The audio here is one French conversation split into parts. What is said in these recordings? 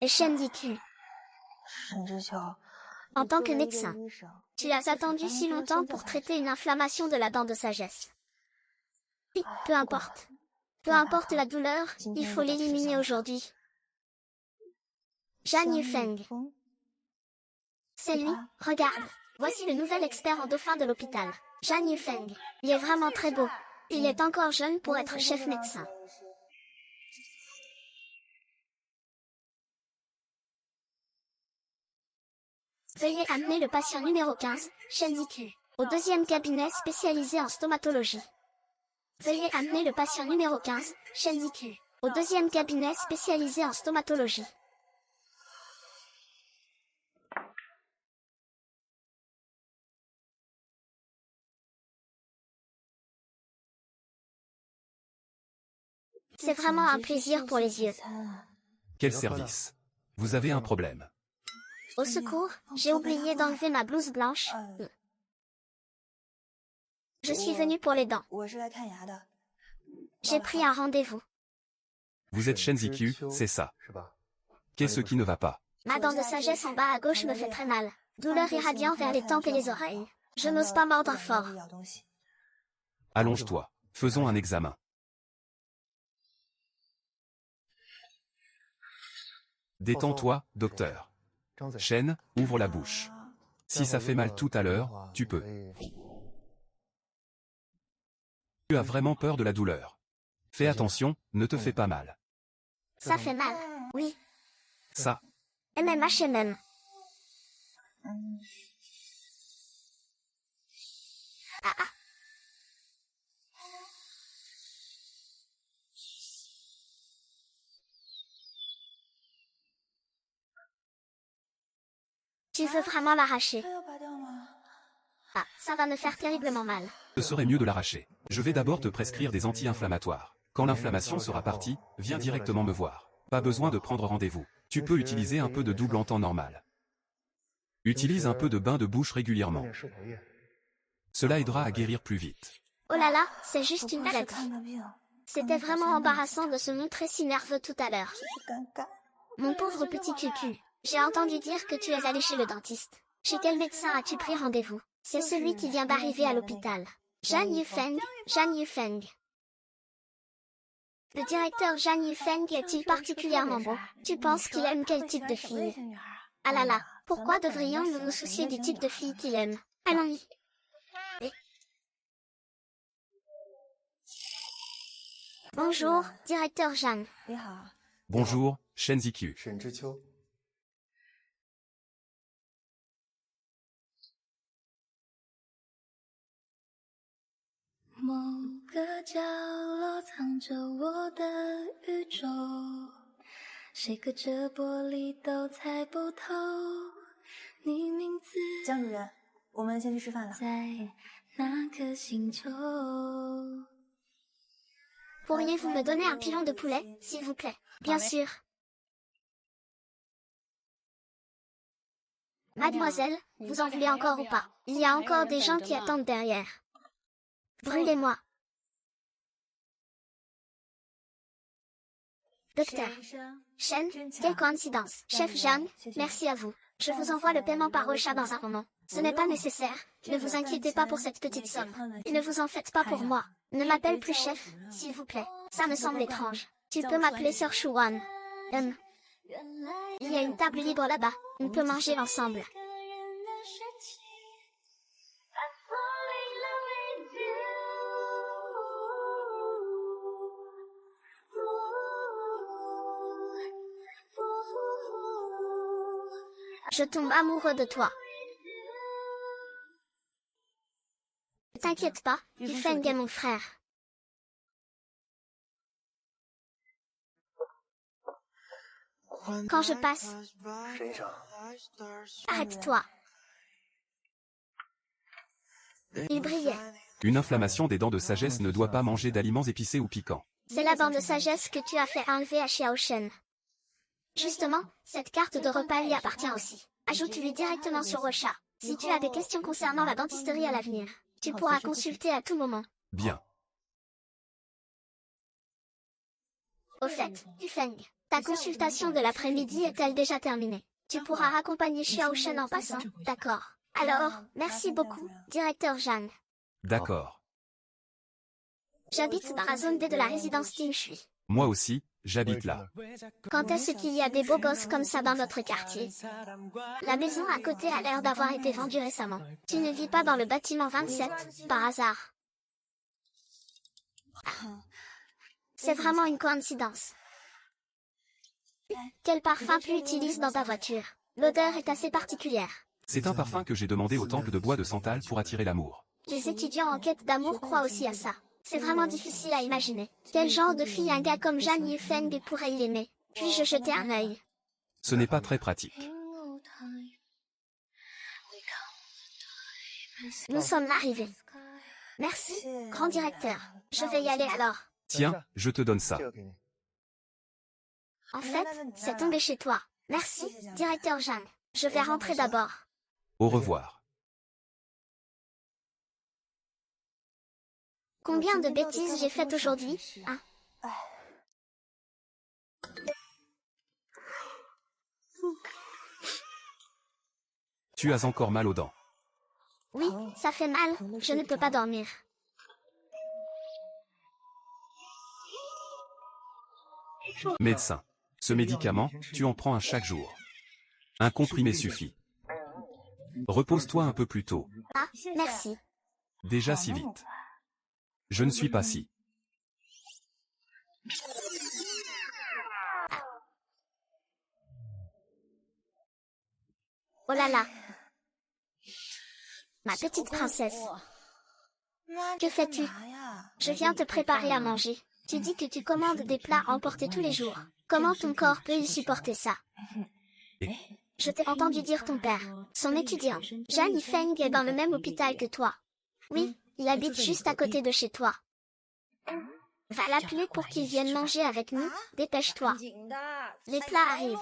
Shen Ziku, 沈之秋， en 你 tant 作 que 为一个 médecin, 医生， tu as attendu 你 si 还 longtemps 存在 pour 感 traiter une inflammation de la dent de sagesse. Oui, 哎 peu 不管了 importe. Peu 那还 importe 好 la douleur, 今 il 天 faut 就把这事 l'éliminer 想了 aujourd'hui. 江 Zhang 玉 Yufeng, 峰， c'est 是 lui, 他， regarde. Voici le nouvel expert en dauphin de l'hôpital. Zhang Yufeng. Il est vraiment très beau. Il est encore jeune pour 我 être 以前 chef 就知道 médecin. 这位医师 Veuillez amener le patient numéro 15, Shen Ziku, au deuxième cabinet spécialisé en stomatologie. Veuillez amener le patient numéro 15, Shen Ziku, au deuxième cabinet spécialisé en stomatologie. C'est vraiment un plaisir pour les yeux. Quel service? Vous avez un problème. Au secours, j'ai oublié d'enlever ma blouse blanche. Je suis venue pour les dents. 我是来看牙的。 J'ai pris un rendez-vous. Vous êtes Shen Ziku, c'est ça. Qu'est-ce qui ne va pas? Ma dent de sagesse en bas à gauche me fait très mal. Douleur irradiant vers les tempes et les oreilles. Je n'ose pas mordre fort. Allonge-toi. Faisons un examen. Détends-toi, docteur. Shen, ouvre la bouche. Si ça fait mal tout à l'heure, tu peux. Tu as vraiment peur de la douleur. Fais attention, ne te fais pas mal. Ça fait mal. Oui. Ça, MMHMM. Ah ah. Tu veux vraiment l'arracher? 他要拔掉吗？ Ah, ça va me faire terriblement mal. ce serait mieux de l'arracher. Je vais d'abord te prescrire des anti-inflammatoires. Quand l'inflammation sera partie, viens directement me voir. Pas besoin de prendre rendez-vous. Tu peux utiliser un peu de double en temps normal. Utilise un peu de bain de bouche régulièrement. Cela aidera à guérir plus vite. Oh là là, c'est juste 不 une 过是 maladie. 看个病， C'était vraiment embarrassant de se montrer si nerveux tout à l'heure. 真是尴尬。 Mon pauvre petit cucu, j'ai entendu dire que tu es allé chez le dentiste. Chez quel médecin as-tu pris rendez-vous? C'est celui qui vient d'arriver à l'hôpital. Zhang Yufeng, Zhang Yufeng. Le directeur Zhang Yufeng est-il particulièrement beau? Tu penses qu'il aime quel type de fille? Ah là là, pourquoi devrions-nous nous soucier du type de fille qu'il aime? Allons-y. Bonjour, directeur Zhang. 你好， Bonjour, Shen Ziku. 沈之秋， 某个角落藏着我的宇宙，谁隔着玻璃都猜不透你名字 江主任，我们先去吃饭了。 在哪颗星球。 Pourriez-vous me donner un pilon de poulet, s'il vous plaît? Bien sûr. Mademoiselle, vous en voulez encore ou pas? Il y a encore des gens qui attendent derrière. Brûlez-moi. Docteur. Shen, quelle coïncidence. Chef Zhang, merci à vous. Je vous envoie le paiement par Rocha dans un moment. Ce n'est pas nécessaire. Ne vous inquiétez pas pour cette petite somme. Et ne vous en faites pas pour moi. Ne m'appelle plus chef, s'il vous plaît. Ça me semble étrange. Tu peux m'appeler Sir Shuan. Il y a une table libre là-bas. On peut manger ensemble. Je tombe amoureux de toi. Ne t'inquiète pas, Yufeng est mon frère. Quand je passe, 身上 arrête-toi. Il brillait. Une inflammation des dents de sagesse ne doit pas manger d'aliments épicés ou piquants. C'est la bande de sagesse que tu as fait enlever à Xiaoshen. Justement, cette carte de repas lui appartient aussi. Ajoute-lui directement sur Rocha. Si tu as des questions concernant la dentisterie à l'avenir, tu pourras consulter à tout moment. Bien. Au fait, Yufeng, Ta consultation de l'après-midi est-elle déjà terminée? Tu pourras raccompagner Xiao Shen en passant, d'accord. Alors, merci beaucoup, directeur Zhang. D'accord. J'habite dans la zone D de la résidence Ting Shui. Moi aussi, j'habite là. Quand est-ce qu'il y a des beaux gosses comme ça dans notre quartier? La maison à côté a l'air d'avoir été vendue récemment. Tu ne vis pas dans le bâtiment 27, par hasard? C'est vraiment une coïncidence. Quel parfum tu utilises dans ta voiture? L'odeur est assez particulière. C'est un parfum que j'ai demandé au temple de bois de Santal pour attirer l'amour. Les étudiants en quête d'amour croient aussi à ça. C'est vraiment difficile à imaginer. Quel genre de fille un gars comme Zhang Yifeng pourrait y aimer? Puis-je jeter un œil? Ce n'est pas très pratique. Nous sommes arrivés. Merci, grand directeur. Je vais y aller alors. Tiens, je te donne ça. En fait, c'est tombé chez toi. Merci, directeur Zhang. Je vais rentrer d'abord. Au revoir. Combien de bêtises j'ai faites aujourd'hui, hein? Tu as encore mal aux dents. Oui, ça fait mal, je ne peux pas dormir. Médecin. Ce médicament, tu en prends un chaque jour. Un comprimé suffit. Repose-toi un peu plus tôt. Ah, merci. Déjà si vite. Je ne suis pas si. Oh là là. Ma petite princesse. Que fais-tu? Je viens te préparer à manger. Tu dis que tu commandes des plats à emporter tous les jours. Comment ton corps peut y supporter ça? Je t'ai entendu dire ton père, son étudiant, Zhang Yifeng est dans le même hôpital que toi. Oui, il habite juste à côté de chez toi. Va l'appeler pour qu'il vienne manger avec nous, dépêche-toi. Les plats arrivent.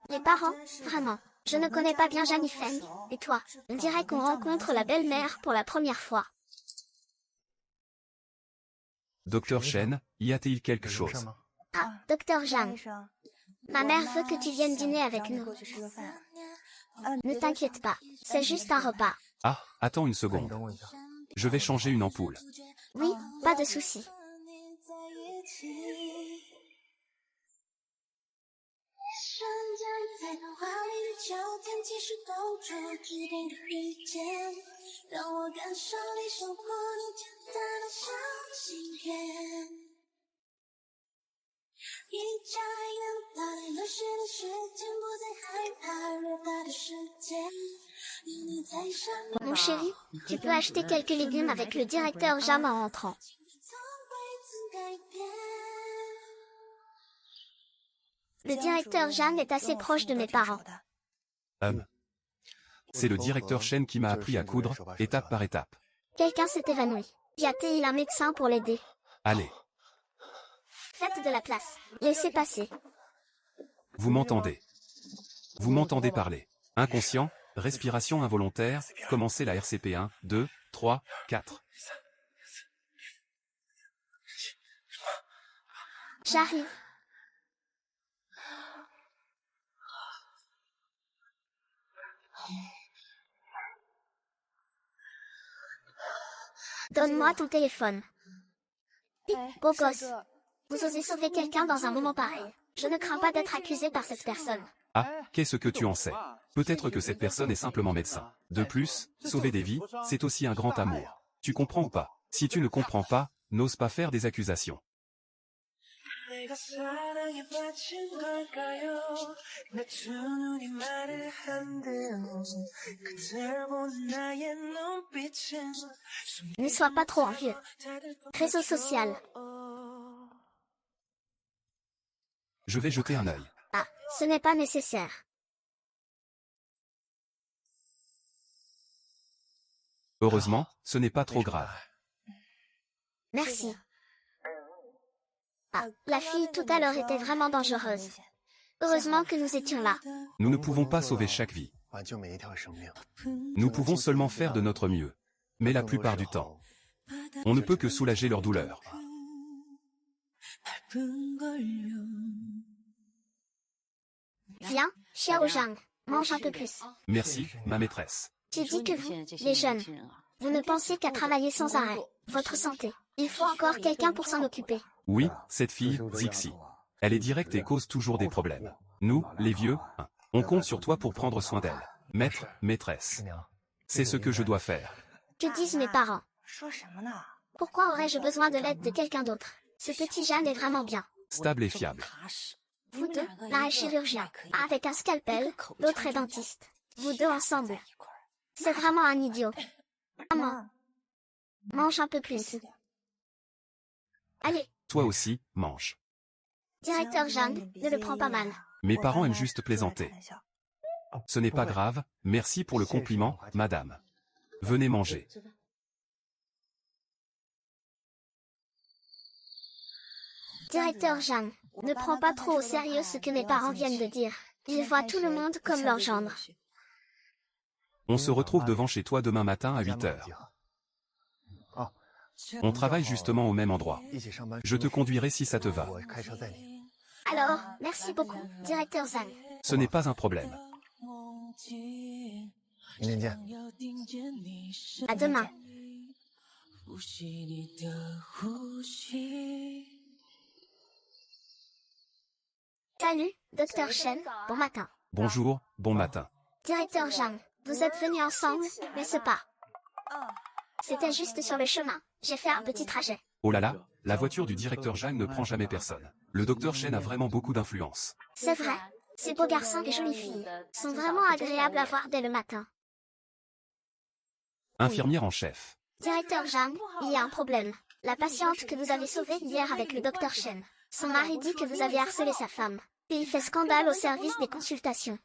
Les parents, vraiment. Je ne connais pas bien Zhang Yifeng, et toi, on dirait qu'on rencontre la belle-mère pour la première fois. Docteur Shen, y a-t-il quelque chose? Ah, docteur Zhang. Ma mère veut que tu viennes dîner avec nous. Ne t'inquiète pas, c'est juste un repas. Ah, attends une seconde. Je vais changer une ampoule. Oui, pas de souci. Mon chéri, tu peux acheter quelques légumes avec le directeur Jam en entrant. Le directeur Jeanne est assez proche de mes parents. C'est le directeur Shen qui m'a appris à coudre, étape par étape. Quelqu'un s'est évanoui. Y a-t-il un médecin pour l'aider? Allez. Faites de la place. Laissez passer. Vous m'entendez? Vous m'entendez parler? Inconscient, respiration involontaire, commencez la RCP 1, 2, 3, 4. J'arrive. Donne-moi ton téléphone. Beau gosse. Vous osez sauver quelqu'un dans un moment pareil. Je ne crains pas d'être accusé par cette personne. Ah, qu'est-ce que tu en sais? Peut-être que cette personne est simplement médecin. De plus, sauver des vies, c'est aussi un grand amour. Tu comprends ou pas? Si tu ne comprends pas, n'ose pas faire des accusations. Ne sois pas trop envieux. Réseau social. Je vais jeter un œil. Ah, ce n'est pas nécessaire. Heureusement, ce n'est pas trop grave. Merci. Ah, la fille tout à l'heure était vraiment dangereuse. Heureusement que nous étions là. Nous ne pouvons pas sauver chaque vie. Nous pouvons seulement faire de notre mieux. Mais la plupart du temps, on ne peut que soulager leur douleur. Viens, Xiao Zhang, mange un peu plus. Merci, ma maîtresse. Tu dis que vous, les jeunes, vous ne pensez qu'à travailler sans arrêt. Votre santé. Il faut encore quelqu'un pour s'en occuper. Oui, cette fille, Zixi. Elle est directe et cause toujours des problèmes. Nous, les vieux, on compte sur toi pour prendre soin d'elle. Maître, maîtresse. C'est ce que je dois faire. Que disent mes parents? 说什么呢？ Pourquoi aurais-je besoin de l'aide de quelqu'un d'autre? Ce petit Jeanne est vraiment bien. Stable et fiable. Vous deux, l'un est chirurgien, avec un scalpel, l'autre est dentiste. Vous deux ensemble. C'est vraiment un idiot. Maman, mange un peu plus. Allez, Toi aussi, mange. directeur Jeanne, ne le prends pas mal. Mes parents aiment juste plaisanter. Ce n'est pas grave, merci pour le compliment, madame. Venez manger. Directeur Jeanne, ne prends pas trop au sérieux ce que mes parents viennent de dire. Ils voient tout le monde comme leur gendre. On se retrouve devant chez toi demain matin à 8 heures. On travaille justement au même endroit. Je te conduirai si ça te va. Alors, merci beaucoup, directeur Zhang. Ce n'est pas un problème. À demain. Salut, docteur Shen, bon matin. Bonjour, bon matin. Directeur Zhang, vous êtes venus ensemble, n'est-ce pas? C'était juste sur le chemin, j'ai fait un petit trajet. Oh là là, la voiture du directeur Zhang ne prend jamais personne. Le docteur Shen a vraiment beaucoup d'influence. C'est vrai, ces beaux garçons et jolies filles sont vraiment agréables à voir dès le matin. Infirmière en chef. Directeur Zhang, il y a un problème. La patiente que vous avez sauvée hier avec le docteur Shen. Son mari dit que vous avez harcelé sa femme. Et il fait scandale au service des consultations.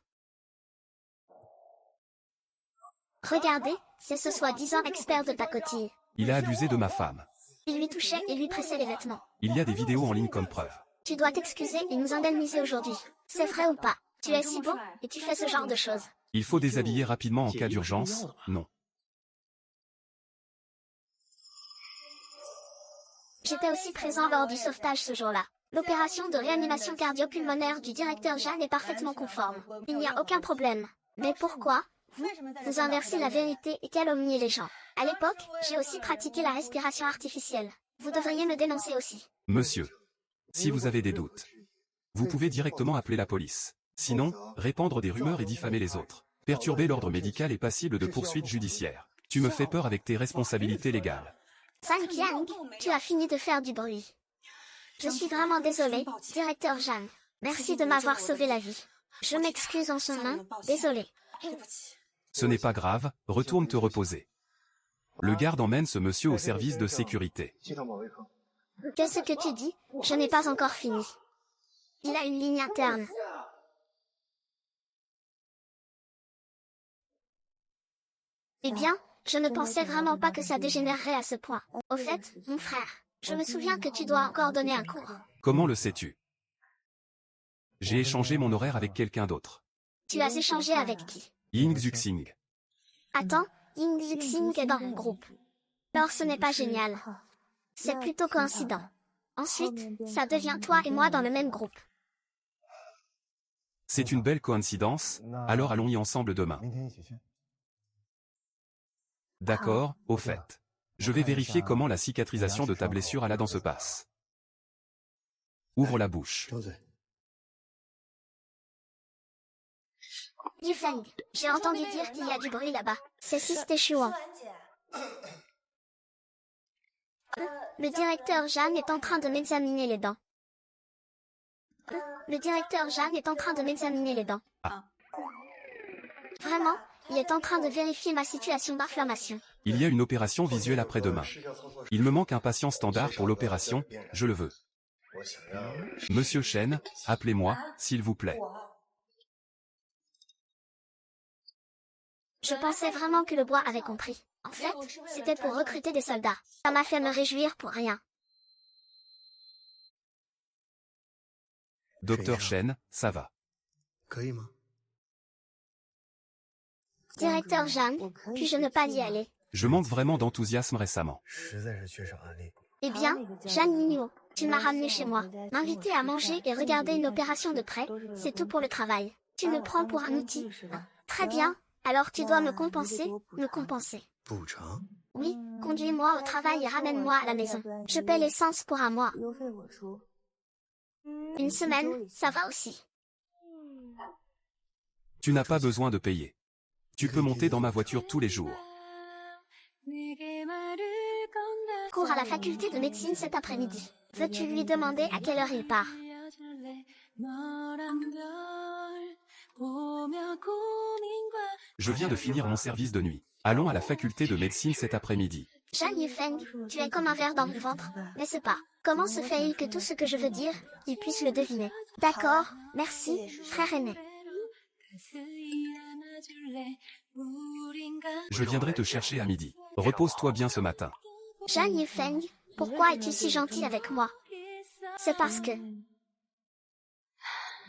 Regardez, c'est ce soi-disant expert de pacotille. Il a abusé de ma femme. Il lui touchait et lui pressait les vêtements. Il y a des vidéos en ligne comme preuve. Tu dois t'excuser et nous indemniser aujourd'hui. C'est vrai ou pas? Tu es si beau, et tu fais ce genre de choses. Il faut déshabiller rapidement en cas d'urgence, non. J'étais aussi présent lors du sauvetage ce jour-là. L'opération de réanimation cardio-pulmonaire du directeur Jeanne est parfaitement conforme. Il n'y a aucun problème. Mais pourquoi, vous inversez la vérité et calomniez les gens? À l'époque, j'ai aussi pratiqué la respiration artificielle. Vous devriez me dénoncer aussi. Monsieur, si vous avez des doutes, vous pouvez directement appeler la police. Sinon, répandre des rumeurs et diffamer les autres. Perturber l'ordre médical est passible de poursuites judiciaires. Tu me fais peur avec tes responsabilités légales. San Qiang, tu as fini de faire du bruit. Je suis vraiment désolée, directeur Jeanne. Merci de m'avoir sauvé la vie. Je m'excuse en son nom, désolé. Ce n'est pas grave, retourne te reposer. Le garde emmène ce monsieur au service de sécurité. Qu'est-ce que tu dis? Je n'ai pas encore fini. Il a une ligne interne. Eh bien, je ne pensais vraiment pas que ça dégénérerait à ce point. Au fait, mon frère, je me souviens que tu dois encore donner un cours. Comment le sais-tu? J'ai échangé mon horaire avec quelqu'un d'autre. Tu as échangé avec qui? Ying Zuxing. Attends, Ying Zuxing est dans mon groupe. Alors ce n'est pas génial. C'est plutôt coïncident. Ensuite, ça devient toi et moi dans le même groupe. C'est une belle coïncidence, alors allons-y ensemble demain. D'accord, au fait. Je vais vérifier comment la cicatrisation de ta blessure à la dent se passe. Ouvre la bouche. Yufeng, j'ai entendu dire qu'il y a du bruit là-bas. C'est Sistéchuan. Le directeur Jeanne est en train de m'examiner les dents. Le directeur Jeanne est en train de m'examiner les dents. Vraiment, il est en train de vérifier ma situation d'inflammation. Il y a une opération visuelle après-demain. Il me manque un patient standard pour l'opération, je le veux. Monsieur Shen, appelez-moi, s'il vous plaît. Je pensais vraiment que le bois avait compris. En fait, c'était pour recruter des soldats. Ça m'a fait me réjouir pour rien. Docteur Shen, ça va. Directeur Jeanne, puis-je ne pas y aller? Je manque vraiment d'enthousiasme récemment. Eh bien, Jeanne Mignot, tu m'as ramené chez moi. M'inviter à manger et regarder une opération de près, c'est tout pour le travail. Tu me prends pour un outil. Très bien, alors tu dois me compenser, me compenser. 补偿？ Oui, conduis-moi au travail et ramène-moi à la maison. Je paie l'essence pour un mois. 邮费我出。 Une semaine, ça va aussi. Tu n'as pas besoin de payer. Tu peux monter dans ma voiture tous les jours. Cours à la faculté de médecine cet après-midi. Veux-tu lui demander à quelle heure il part? Je viens de finir mon service de nuit. Allons à la faculté de médecine cet après-midi. Zhang Yufeng, tu es comme un ver dans le ventre, n'est-ce pas? Comment se fait-il que tout ce que je veux dire, il puisse le deviner? D'accord, merci, frère aîné. Je viendrai te chercher à midi. Repose-toi bien ce matin. Zhang Yufeng, pourquoi es-tu si gentil avec moi? C'est parce que...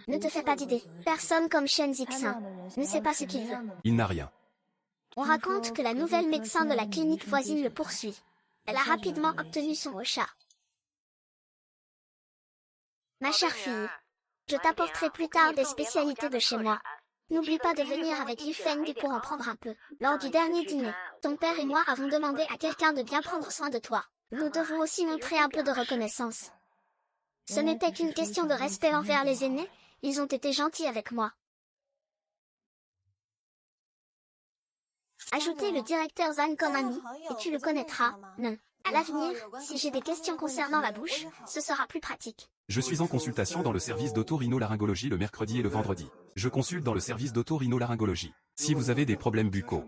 Ne te fais pas d'idée. Personne comme Shen Zixin ne sait pas ce qu'il veut. Il n'a rien. On raconte que la nouvelle médecin de la clinique voisine le poursuit. Elle a rapidement obtenu son Ocha. Ma chère fille, je t'apporterai plus tard des spécialités de chez moi. N'oublie pas de venir avec Yufeng pour en prendre un peu. Lors du dernier dîner, ton père et moi avons demandé à quelqu'un de bien prendre soin de toi. Nous devons aussi montrer un peu de reconnaissance. Ce n'était qu'une question de respect envers les aînés, ils ont été gentils avec moi. Ajoutez le directeur Zhang comme ami, et tu le connaîtras, non. À l'avenir, si j'ai des questions concernant la bouche, ce sera plus pratique. Je suis en consultation dans le service d'auto-rhinolaryngologie le mercredi et le vendredi. Je consulte dans le service d'auto-rhinolaryngologie. Si vous avez des problèmes buccaux,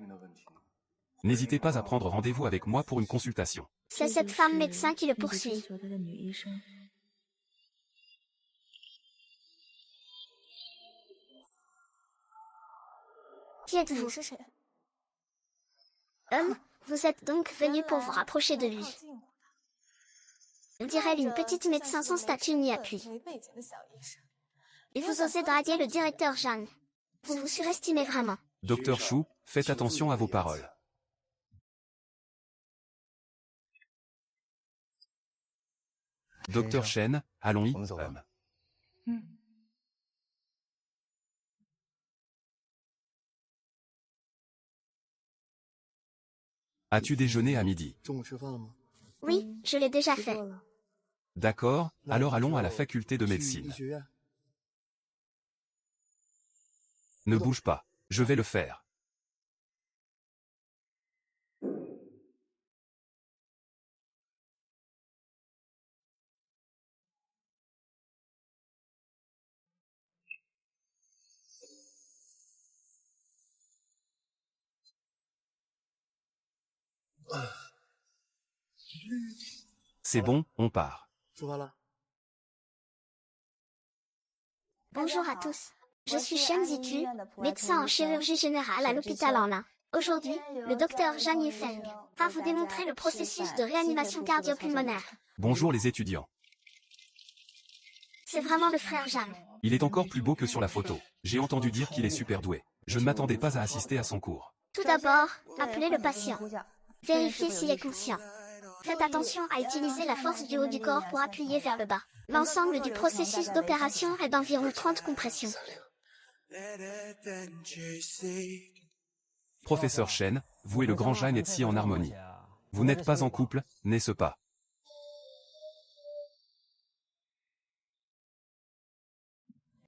n'hésitez pas à prendre rendez-vous avec moi pour une consultation. C'est cette femme médecin qui le poursuit. Qui êtes-vous? Homme, vous êtes donc venu pour vous rapprocher de lui. On dirait une petite médecin sans statut ni appui. Et vous osez draguer le directeur Zhang. Vous vous surestimez vraiment. Docteur Chou, faites attention à vos paroles. Docteur Shen, allons-y, homme. As-tu déjeuné à midi? 中午吃饭了吗？ Oui, je l'ai déjà fait. D'accord, alors allons à la faculté de 去医 médecine. 学院。 Ne bouge pas, je vais le faire. C'est bon, on part. 出发了。 Bonjour à tous. Je suis Shen Zitu, médecin en chirurgie générale à l'hôpital en Lin. Aujourd'hui, le docteur Zhang Yufeng va vous démontrer le processus de réanimation cardio-pulmonaire. Bonjour les étudiants. C'est vraiment le frère Zhang. Il est encore plus beau que sur la photo. J'ai entendu dire qu'il est super doué. Je ne m'attendais pas à assister à son cours. Tout d'abord, appelez le patient. Vérifiez s'il est conscient. Faites attention à utiliser la force du haut du corps pour appuyer vers le bas. L'ensemble du processus d'opération est d'environ 30 compressions. Professeur Shen, vous et le grand Zhang êtes si en harmonie. Vous n'êtes pas en couple, n'est-ce pas?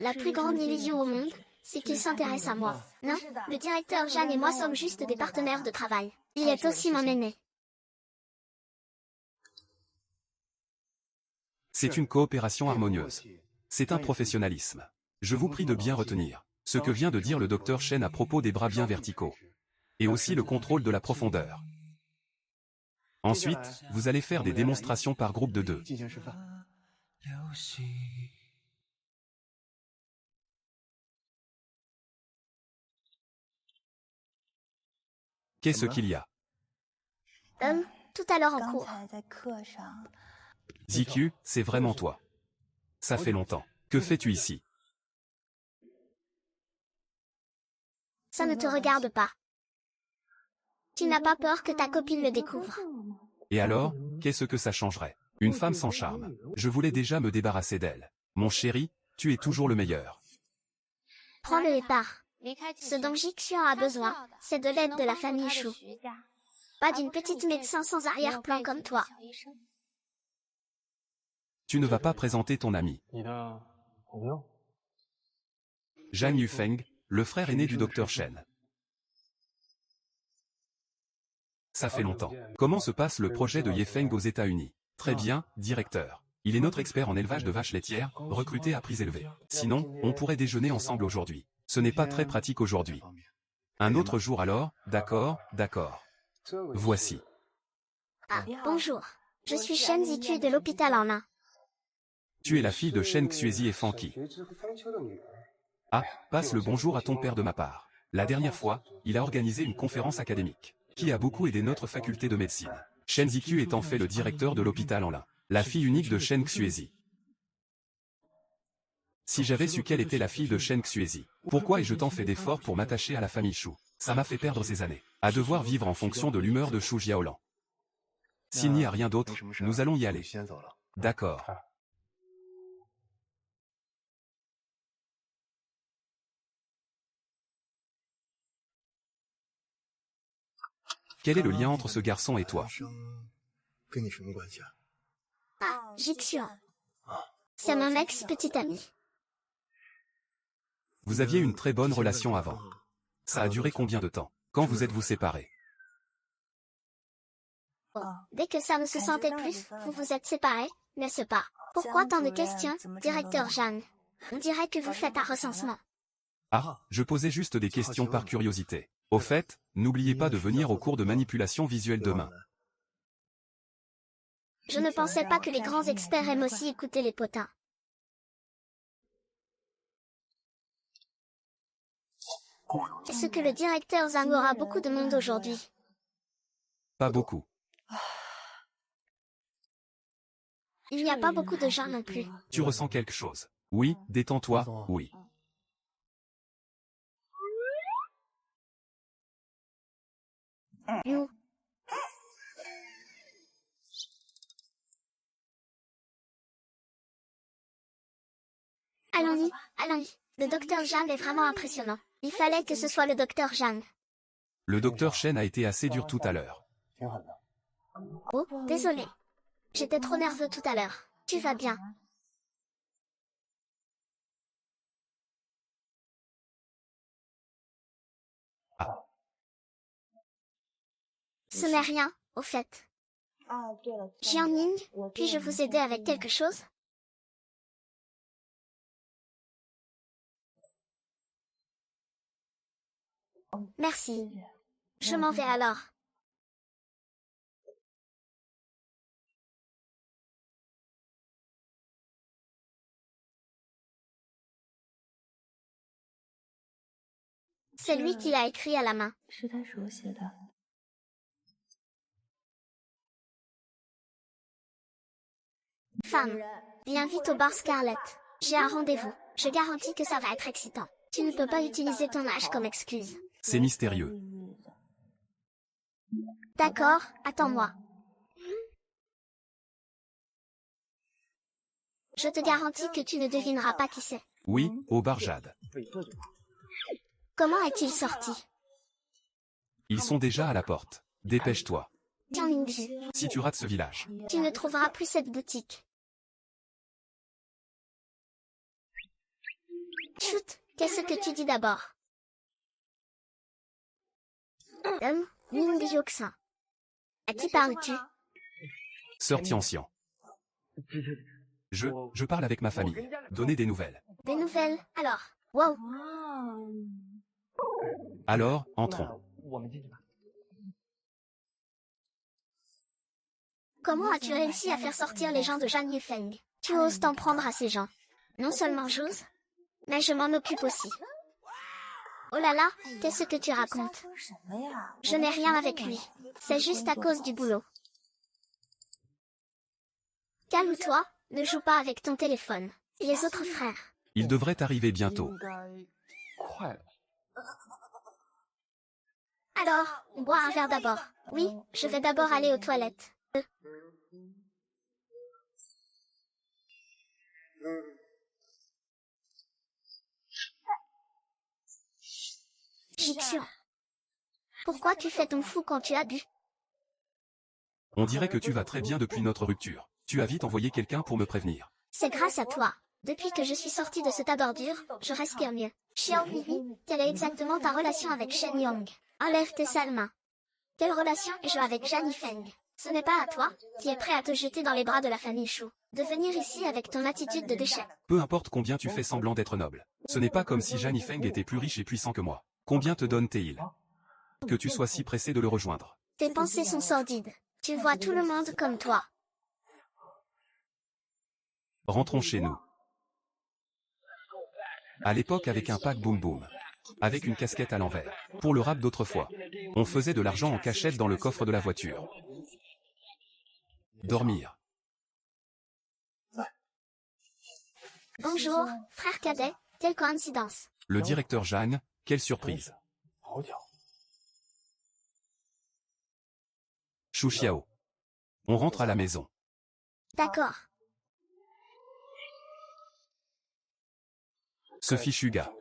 La plus grande illusion au monde, c'est qu'il s'intéresse à moi. Non, le directeur Zhang et moi sommes juste des partenaires de travail. Il est aussi mon aîné. C'est une coopération harmonieuse. C'est un professionnalisme. Je vous prie de bien retenir ce que vient de dire le docteur Shen à propos des bras bien verticaux. Et aussi le contrôle de la profondeur. Ensuite, vous allez faire des démonstrations par groupe de 2. 进行示范。 Qu'est-ce qu'il y a? Tout à l'heure en 刚 cours. 才在课上， Ziku, c'est vraiment toi. Ça fait longtemps. Que fais-tu ici? Ça ne te regarde pas. Tu n'as pas peur que ta copine le découvre. Et alors, qu'est-ce que ça changerait? Une femme sans charme. Je voulais déjà me débarrasser d'elle. Mon chéri, tu es toujours le meilleur. Prends le départ. Ce dont Jixian a besoin, c'est de l'aide de la famille Chou. Pas d'une petite médecin sans arrière-plan comme toi. Tu ne vas pas présenter ton ami. Zhang Yufeng, le frère aîné du docteur Shen. Ça fait longtemps. Comment se passe le projet de Yefeng aux États-Unis? Très bien, directeur. Il est notre expert en élevage de vaches laitières, recruté à prix élevés. Sinon, on pourrait déjeuner ensemble aujourd'hui. Ce n'est pas très pratique aujourd'hui. Un autre jour alors, d'accord, d'accord. Voici. Ah, bonjour. Je suis Shen Zitu de l'hôpital en Inde. Tu es la fille de Shen Xuezi et Fanqi. Ah, passe le bonjour à ton père de ma part. La dernière fois, il a organisé une conférence académique, qui a beaucoup aidé notre faculté de médecine. Shen Zitu est en fait le directeur de l'hôpital en Inde, la fille unique de Shen Xuezi. Si j'avais su qu'elle était la fille de Shen Xuezi, pourquoi ai-je tant fait d'efforts pour m'attacher à la famille Chou? Ça m'a fait perdre ces années, à devoir vivre en fonction de l'humeur de Chou Jiaolan. S'il n'y a rien d'autre, nous allons y aller. D'accord. Quel est le lien entre ce garçon et toi? Ah, Jixian. C'est mon ex-petit ami. Vous aviez une très bonne relation avant. Ça a duré combien de temps? Quand vous êtes-vous séparés? Dès que ça ne se sentait plus, vous vous êtes séparés, n'est-ce pas? Pourquoi tant de questions, directeur Zhang? On dirait que vous faites un recensement. Ah, je posais juste des questions par curiosité. Au fait, n'oubliez pas de venir au cours de manipulation visuelle demain. Je ne pensais pas que les grands experts aiment aussi écouter les potins. Est-ce que le directeur Zhang aura beaucoup de monde aujourd'hui? Pas beaucoup. Il n'y a pas beaucoup de gens non plus. Tu ressens quelque chose? Oui, détends-toi, oui. Nous. Allons-y, allons-y. Le docteur Zhang est vraiment impressionnant. Il fallait que ce soit le docteur Zhang. Le docteur Shen a été assez dur tout à l'heure. Oh, désolé. J'étais trop nerveux tout à l'heure. Tu vas bien? Ah. Ce n'est rien, au fait. Jiangning, puis-je vous aider avec quelque chose? Merci. Je m'en vais alors. C'est lui qui l'a écrit à la main. Femme, viens vite au bar Scarlett. J'ai un rendez-vous. Je garantis que ça va être excitant. Tu ne peux pas utiliser ton âge comme excuse. C'est mystérieux. D'accord, attends-moi. Je te garantis que tu ne devineras pas qui c'est. Oui, au bar Jade. Comment est-il sorti? Ils sont déjà à la porte. Dépêche-toi. Jiangning, Si tu rates ce village. tu ne trouveras plus cette boutique. Chut, qu'est-ce que tu dis d'abord? Ning Bioxin. À qui parles-tu? Sœur Tianxian. Je parle avec ma famille. Donnez des nouvelles. Des nouvelles, alors. Wow. Alors, entrons. Comment as-tu réussi à faire sortir les gens de Zhang Yufeng? Tu oses t'en prendre à ces gens. Non seulement j'ose, mais je m'en occupe aussi. Oh là là, qu'est-ce que tu racontes? Je n'ai rien avec lui. C'est juste à cause du boulot. Calme-toi, ne joue pas avec ton téléphone. Les autres frères. Il devrait arriver bientôt. Alors, on boit un verre d'abord. Oui, je vais d'abord aller aux toilettes. Jixian. Pourquoi tu fais ton fou quand tu as bu? On dirait que tu vas très bien depuis notre rupture. Tu as vite envoyé quelqu'un pour me prévenir. C'est grâce à toi. Depuis que je suis sortie de ce tas d'ordures, je respire mieux. Xiao Huihui, quelle est exactement ta relation avec Shen Yong? Enlève tes sales mains. Quelle relation ai-je avec Zhang Yifeng? Ce n'est pas à toi, qui es prêt à te jeter dans les bras de la famille Shu, de venir ici avec ton attitude de déchet. Peu importe combien tu fais semblant d'être noble. Ce n'est pas comme si Zhang Yifeng était plus riche et puissant que moi. Combien te donne Teil? Que tu sois si pressé de le rejoindre. Tes pensées sont sordides. Tu vois tout le monde comme toi. Rentrons chez nous. À l'époque avec un pack boom boom. Avec une casquette à l'envers. Pour le rap d'autrefois. On faisait de l'argent en cachette dans le coffre de la voiture. Dormir. Bonjour, frère cadet, quelle coïncidence. Le directeur Jeanne, quelle surprise. Shu Xiao. On rentre à la maison. D'accord. Ce fichu gars.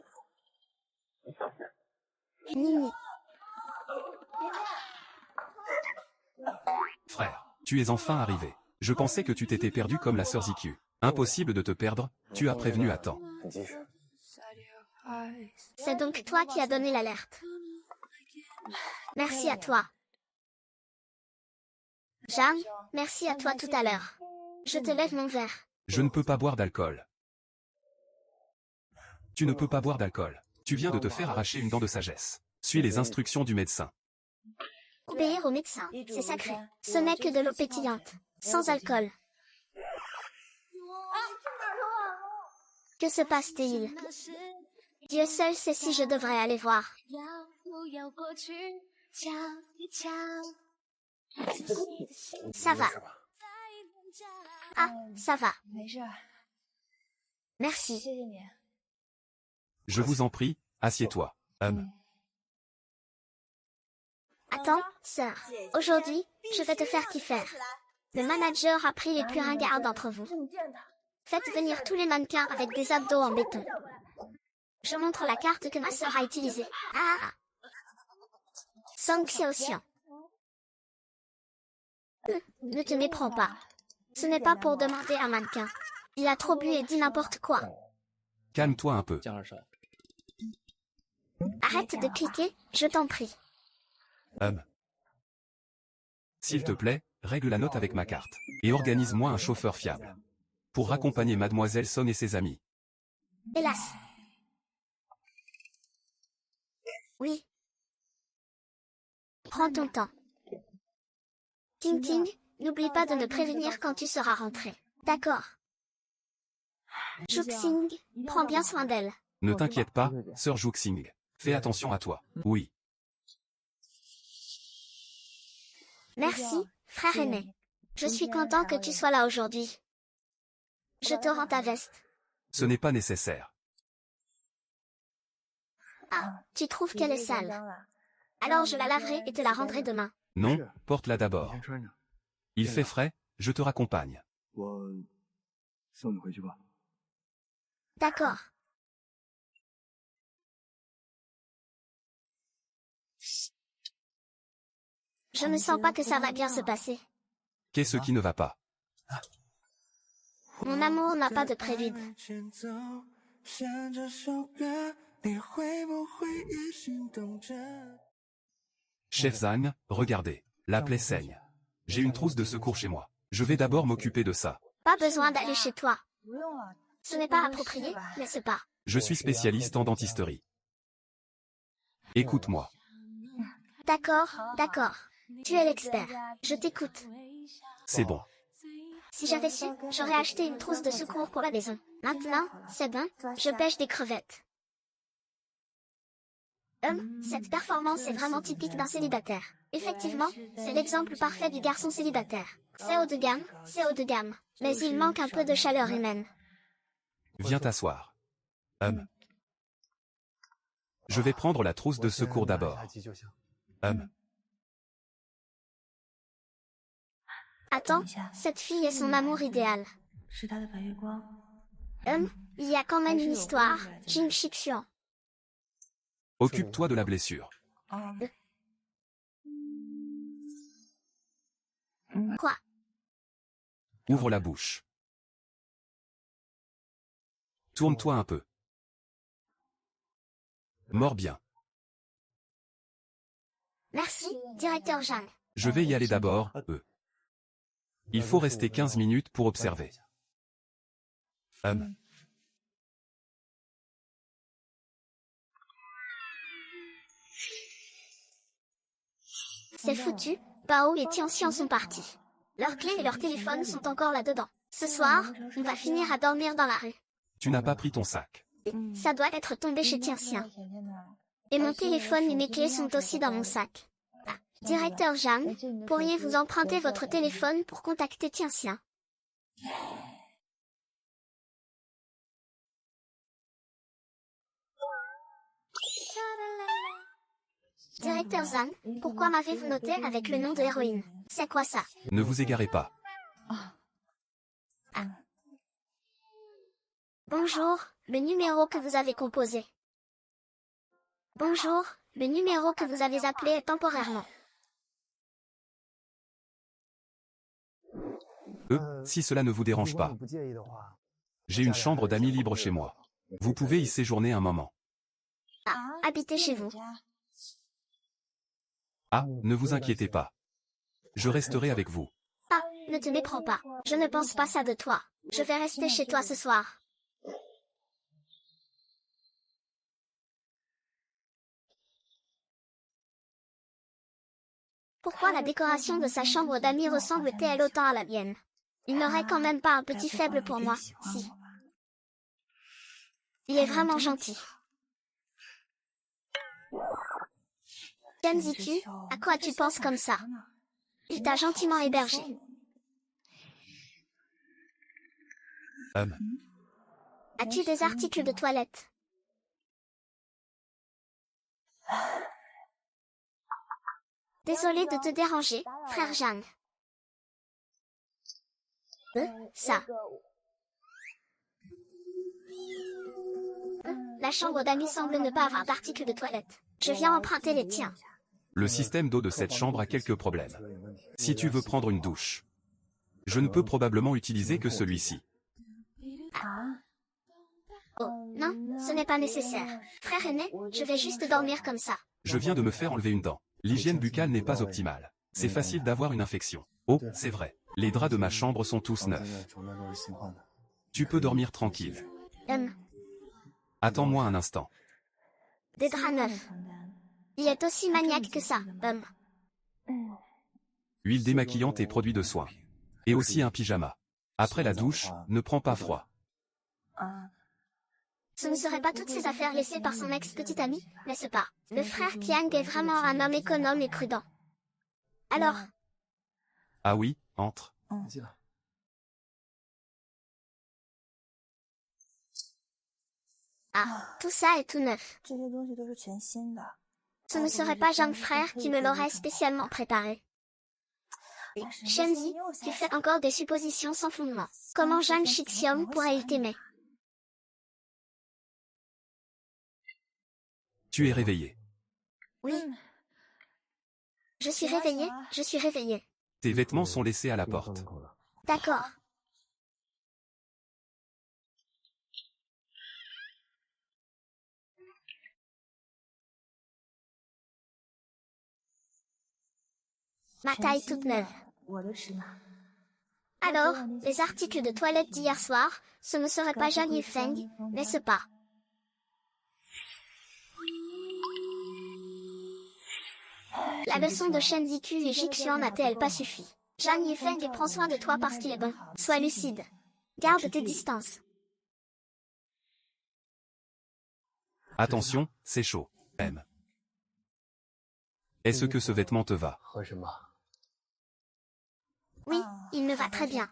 Nini. Frère, tu es enfin arrivé. Je pensais que tu t'étais perdu comme la sœur Zikyu. Impossible de te perdre, tu as prévenu à temps. C'est donc toi qui as donné l'alerte. Merci à toi. Jeanne, merci à toi tout à l'heure. Je te lève mon verre. Je ne peux pas boire d'alcool. Tu ne peux pas boire d'alcool. Tu viens de te faire arracher une dent de sagesse. Suis les instructions du médecin. Obéir au médecin, c'est sacré. Ce n'est que de l'eau pétillante, sans alcool. Que se passe-t-il? Dieu seul sait si je devrais aller voir. Ça va. Ah, ça va. Merci. Je vous en prie, assieds-toi. Attends, sœur. Aujourd'hui, je vais te faire kiffer. Le manager a pris les plus ringards d'entre vous. Faites venir tous les mannequins avec des abdos en béton. Je montre la carte que ma sœur a utilisée. Ah! Song Xiaoxian. Ne te méprends pas. Ce n'est pas pour demander un mannequin. Il a trop bu et dit n'importe quoi. Calme-toi un peu. Arrête de cliquer, je t'en prie. S'il te plaît, règle la note avec ma carte. Et organise-moi un chauffeur fiable. Pour raccompagner Mademoiselle Son et ses amis. Hélas. Oui. Prends ton temps. Ting Ting, n'oublie pas de me prévenir quand tu seras rentré. D'accord. Juxing, prends bien soin d'elle. Ne t'inquiète pas, sœur Juxing. Fais attention à toi. Oui. Merci, frère aîné. Je suis content que tu sois là aujourd'hui. Je te rends ta veste. Ce n'est pas nécessaire. Ah, tu trouves qu'elle est sale. Alors je la laverai et te la rendrai demain. Non, porte-la d'abord. Il fait frais, je te raccompagne. D'accord. Je ne sens pas que ça va bien se passer. Qu'est-ce qui ne va pas? Mon amour n'a pas de prélude. Chef Zhang, regardez, la plaie saigne. J'ai une trousse de secours chez moi. Je vais d'abord m'occuper de ça. Pas besoin d'aller chez toi. Ce n'est pas approprié, n'est-ce pas? Je suis spécialiste en dentisterie. Écoute-moi. D'accord, d'accord. Tu es l'expert. Je t'écoute. C'est bon. Si j'avais su, j'aurais acheté une trousse de secours pour la maison. Maintenant, c'est bon, je pêche des crevettes. Cette performance est vraiment typique d'un célibataire. Effectivement, c'est l'exemple parfait du garçon célibataire. C'est haut de gamme, c'est haut de gamme. Mais il manque un peu de chaleur humaine. Viens t'asseoir. Je vais prendre la trousse de secours d'abord. Attends, cette fille est son amour idéal. Il y a quand même une histoire, Jin Shipshuan. Occupe-toi de la blessure. Quoi? Ouvre la bouche. Tourne-toi un peu. Mords bien. Merci, directeur Jeanne. Je vais y aller d'abord, Il faut rester 15 minutes pour observer. C'est foutu, Bao et Tianxian sont partis. Leurs clés et leurs téléphones sont encore là-dedans. Ce soir, on va finir à dormir dans la rue. Tu n'as pas pris ton sac. Ça doit être tombé chez Tianxian. Et mon téléphone et mes clés sont aussi dans mon sac. Ah, directeur Jeanne, pourriez-vous emprunter votre téléphone pour contacter Tianxian? Directeur Zhan, pourquoi m'avez-vous noté avec le nom de héroïne? C'est quoi ça? Ne vous égarez pas. Bonjour, le numéro que vous avez composé. Bonjour, le numéro que vous avez appelé est temporairement. Si cela ne vous dérange pas. J'ai une chambre d'amis libre chez moi. Vous pouvez y séjourner un moment. Habitez chez vous. Ah, ne vous inquiétez pas. Je resterai avec vous. Ah, ne te méprends pas. Je ne pense pas ça de toi. Je vais rester chez toi ce soir. Pourquoi la décoration de sa chambre d'amis ressemble-t-elle autant à la mienne? Il n'aurait quand même pas un petit faible pour moi, si. Il est vraiment gentil. Chen Zitu, à quoi tu penses comme ça? Il t'a gentiment hébergé. As-tu des articles de toilette? Désolé de te déranger, frère Jeanne. Ça. La chambre d'amis semble ne pas avoir d'articles de toilette. Je viens emprunter les tiens. Le système d'eau de cette chambre a quelques problèmes. Si tu veux prendre une douche, je ne peux probablement utiliser que celui-ci. Oh, non, ce n'est pas nécessaire. Frère aîné, je vais juste dormir comme ça. Je viens de me faire enlever une dent. L'hygiène buccale n'est pas optimale. C'est facile d'avoir une infection. Oh, c'est vrai. Les draps de ma chambre sont tous neufs. Tu peux dormir tranquille. Attends-moi un instant. Des draps neufs. Il est aussi maniaque que ça, Huile démaquillante et produits de soin. Et aussi un pyjama. Après la douche, ne prends pas froid. Ce ne serait pas toutes ces affaires laissées par son ex-petite amie, n'est-ce pas? Le frère Tiang est vraiment un homme économe et prudent. Alors, Ah oui, entre. tout ça est tout neuf. Ce ne serait pas Jean frère qui me l'aurait spécialement préparé. Shenzi, tu fais encore des suppositions sans fondement. Comment Jeanne Shixiong pourrait-il t'aimer? Tu es réveillé. Oui. Je suis réveillée, je suis réveillée. Tes vêtements sont laissés à la porte. D'accord. Ma taille toute neuve. Alors, les articles de toilette d'hier soir, ce ne serait pas Zhang Yifeng, n'est-ce pas? La leçon de Shen Ziku et Jixian n'a-t-elle pas suffi? Zhang Yifeng prend soin de toi parce qu'il est bon. Sois lucide. Garde tes distances. Attention, c'est chaud. Est-ce que ce vêtement te va? Oui, il me va très bien.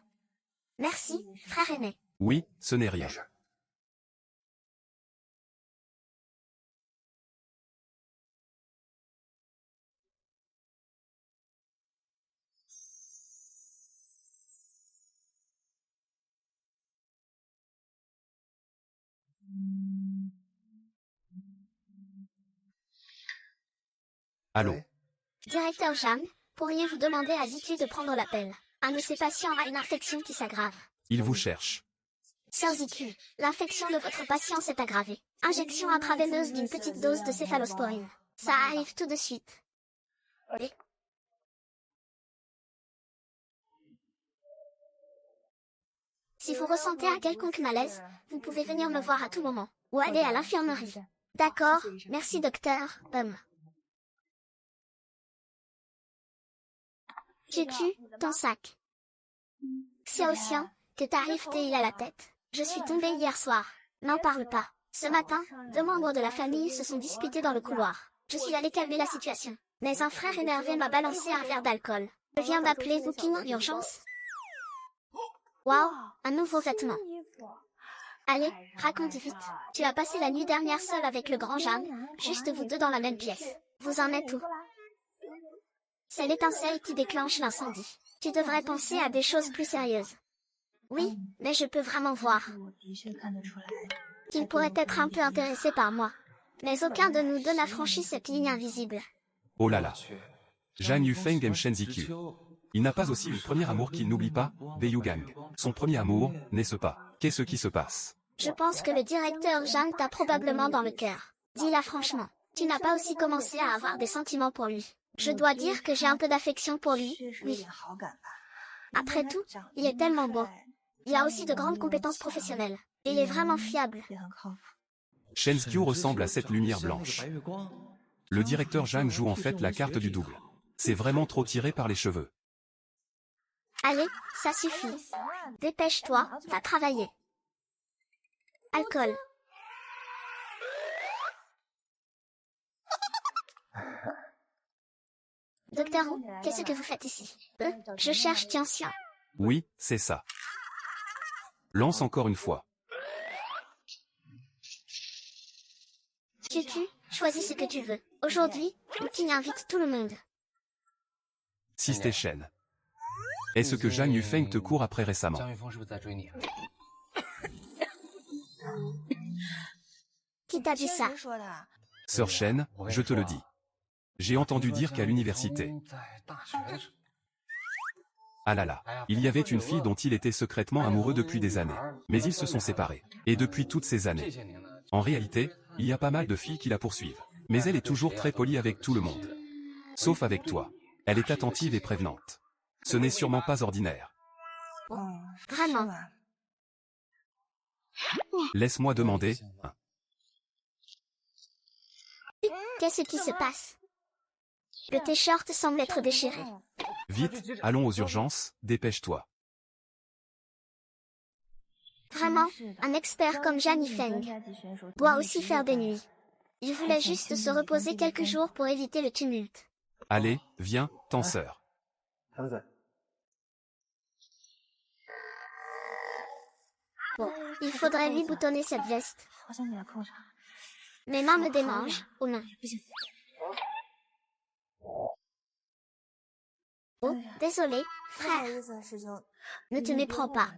Merci, frère aîné. Oui, ce n'est rien. Allô? Directeur Jeanne, pourriez-vous demander à Zitu de prendre l'appel? Un de ses patients a une infection qui s'aggrave. Il vous cherche. Sœur Zitu, l'infection de votre patient s'est aggravée. Injection intraveineuse d'une petite dose de céphalosporine. Ça arrive tout de suite. Et si vous ressentez un quelconque malaise, vous pouvez venir me voir à tout moment, ou aller à l'infirmerie. D'accord, merci docteur, Zitu, ton sac. Xiaoxian, que t'arrive-t-il à la tête? Je suis tombée hier soir. N'en parle pas. Ce matin, 2 membres de la famille se sont disputés dans le couloir. Je suis allée calmer la situation. Mais un frère énervé m'a balancé un verre d'alcool. Je viens d'appeler Booking en urgence. Waouh, un nouveau vêtement. Allez, raconte vite. Tu as passé la nuit dernière seule avec le grand Jeanne, juste vous deux dans la même pièce. Vous en êtes où? C'est l'étincelle qui déclenche l'incendie. Tu devrais penser à des choses plus sérieuses. Oui, mais je peux vraiment voir qu'il pourrait être un peu intéressé par moi. Mais aucun de nous deux n'a franchi cette ligne invisible. Oh là là. Zhang Yufeng aime Shen Ziqiu. Il n'a pas aussi une première amour qu'il n'oublie pas, Beiyugang. Son premier amour, n'est-ce pas? Qu'est-ce qui se passe? Je pense que le directeur Zhang t'a probablement dans le cœur. Dis-la franchement. Tu n'as pas aussi commencé à avoir des sentiments pour lui. Je dois dire que j'ai un peu d'affection pour lui, oui. Après tout, il est tellement beau. Il a aussi de grandes compétences professionnelles. Et il est vraiment fiable. Shen Ziqiu ressemble à cette lumière blanche. Le directeur Zhang joue en fait la carte du double. C'est vraiment trop tiré par les cheveux. Allez, ça suffit. Dépêche-toi, va travailler. Alcool. Docteur Wu, qu'est-ce que vous faites ici? Je cherche Tianxian. Oui, c'est ça. Lance encore une fois. Tu, choisis ce que tu veux. Aujourd'hui, King invite tout le monde. Si c'était Shen. Est-ce que Zhang Yufeng te court après récemment? Qui t'a dit ça? Sœur Shen, je te le dis. J'ai entendu dire qu'à l'université. Ah là là, il y avait une fille dont il était secrètement amoureux depuis des années. Mais ils se sont séparés. Et depuis toutes ces années. En réalité, il y a pas mal de filles qui la poursuivent. Mais elle est toujours très polie avec tout le monde. Sauf avec toi. Elle est attentive et prévenante. Ce n'est sûrement pas ordinaire. Vraiment. Laisse-moi demander. Qu'est-ce qui se passe? Le t-shirt semble être déchiré. Vite, allons aux urgences, dépêche-toi. Vraiment, un expert comme Zhang Yifeng doit aussi faire des nuits. Il voulait juste se reposer quelques jours pour éviter le tumulte. Allez, viens, tenseur. Bon, il faudrait lui boutonner cette veste. Mes mains me démangent, oh non. Oh, désolé, frère. Ne te méprends pas.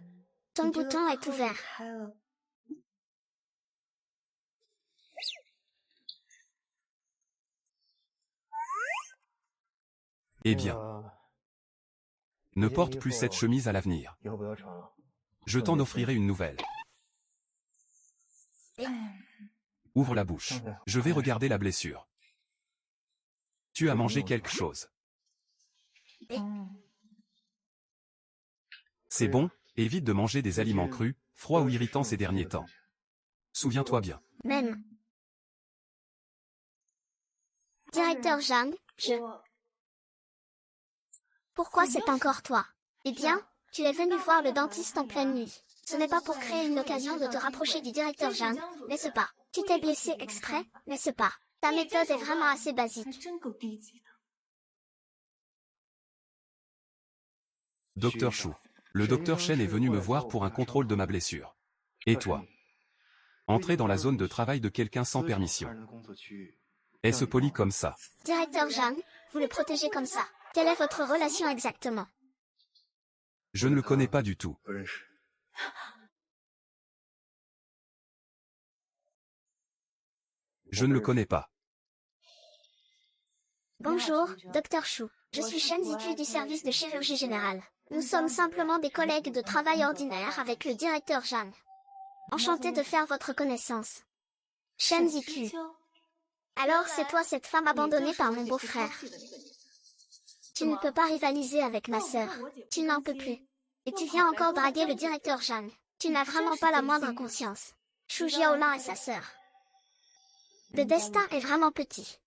Ton bouton est ouvert. Eh bien. Ne porte plus cette chemise à l'avenir. Je t'en offrirai une nouvelle. Ouvre la bouche. Je vais regarder la blessure. Tu as mangé quelque chose. C'est bon, évite de manger des aliments crus, froids ou irritants ces derniers temps. Souviens-toi bien. Même. Directeur Zhang, Pourquoi c'est encore toi? Eh bien, tu es venu voir le dentiste en pleine nuit. Ce n'est pas pour créer une occasion de te rapprocher du directeur Zhang, n'est-ce pas? Tu t'es blessé exprès, n'est-ce pas? Ta méthode est vraiment assez basique. Docteur Chou. Le docteur Shen est venu me voir pour un contrôle de ma blessure. Et toi? Entrer dans la zone de travail de quelqu'un sans permission. Est-ce poli comme ça? Directeur Zhang, vous le protégez comme ça. Quelle est votre relation exactement? Je ne le connais pas du tout. Je ne le connais pas. Bonjour, Dr Chou. Je suis Shen Zitu du service de chirurgie générale. Nous sommes simplement des collègues de travail ordinaires avec le directeur Zhang. Enchanté de faire votre connaissance. Shen Zitu. Alors c'est toi cette femme abandonnée par mon beau-frère. Tu ne peux pas rivaliser avec ma sœur. Tu n'en peux plus. Et tu viens encore draguer le directeur Zhang. Tu n'as vraiment pas la moindre conscience. Shu Jiaolin et sa sœur. Le destin est vraiment petit.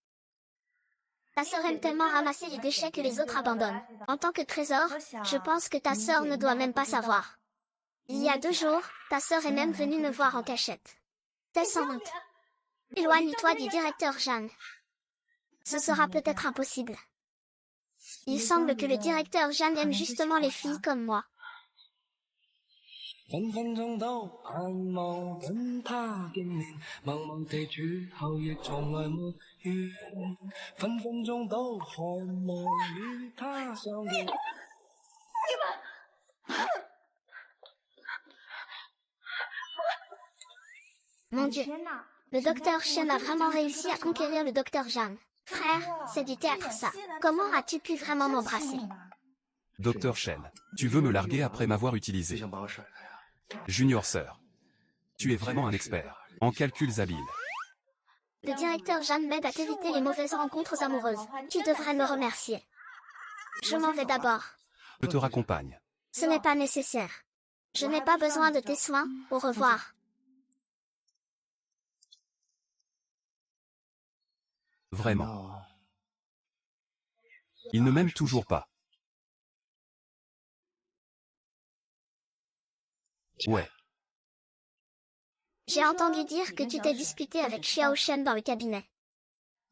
Ta sœur aime tellement ramasser les déchets que les autres abandonnent. En tant que trésor, je pense que ta sœur ne doit même pas savoir. Il y a 2 jours, ta sœur est même venue me voir en cachette. T'es sans honte. Éloigne-toi du directeur Zhang. Ce sera peut-être impossible. Il semble que le directeur Zhang aime justement les filles comme moi. 分分鐘都盼望緊他見面，默默地處後亦從來沒怨，分分鐘都渴望與他相見。Mon Dieu, le docteur Shen a vraiment réussi à conquérir le docteur Zhang. Frère, c'est du théâtre ça. Comment as-tu pu vraiment m'embrasser? Docteur Shen, tu veux me larguer après m'avoir utilisé. Junior sœur. Tu es vraiment un expert. En calculs habiles. Le directeur Zhang m'aide à t'éviter les mauvaises rencontres amoureuses. Tu devrais me remercier. Je m'en vais d'abord. Je te raccompagne. Ce n'est pas nécessaire. Je n'ai pas besoin de tes soins. Au revoir. Vraiment. Il ne m'aime toujours pas. Ouais. J'ai entendu dire que tu t'es disputé avec Xiao Shen dans le cabinet.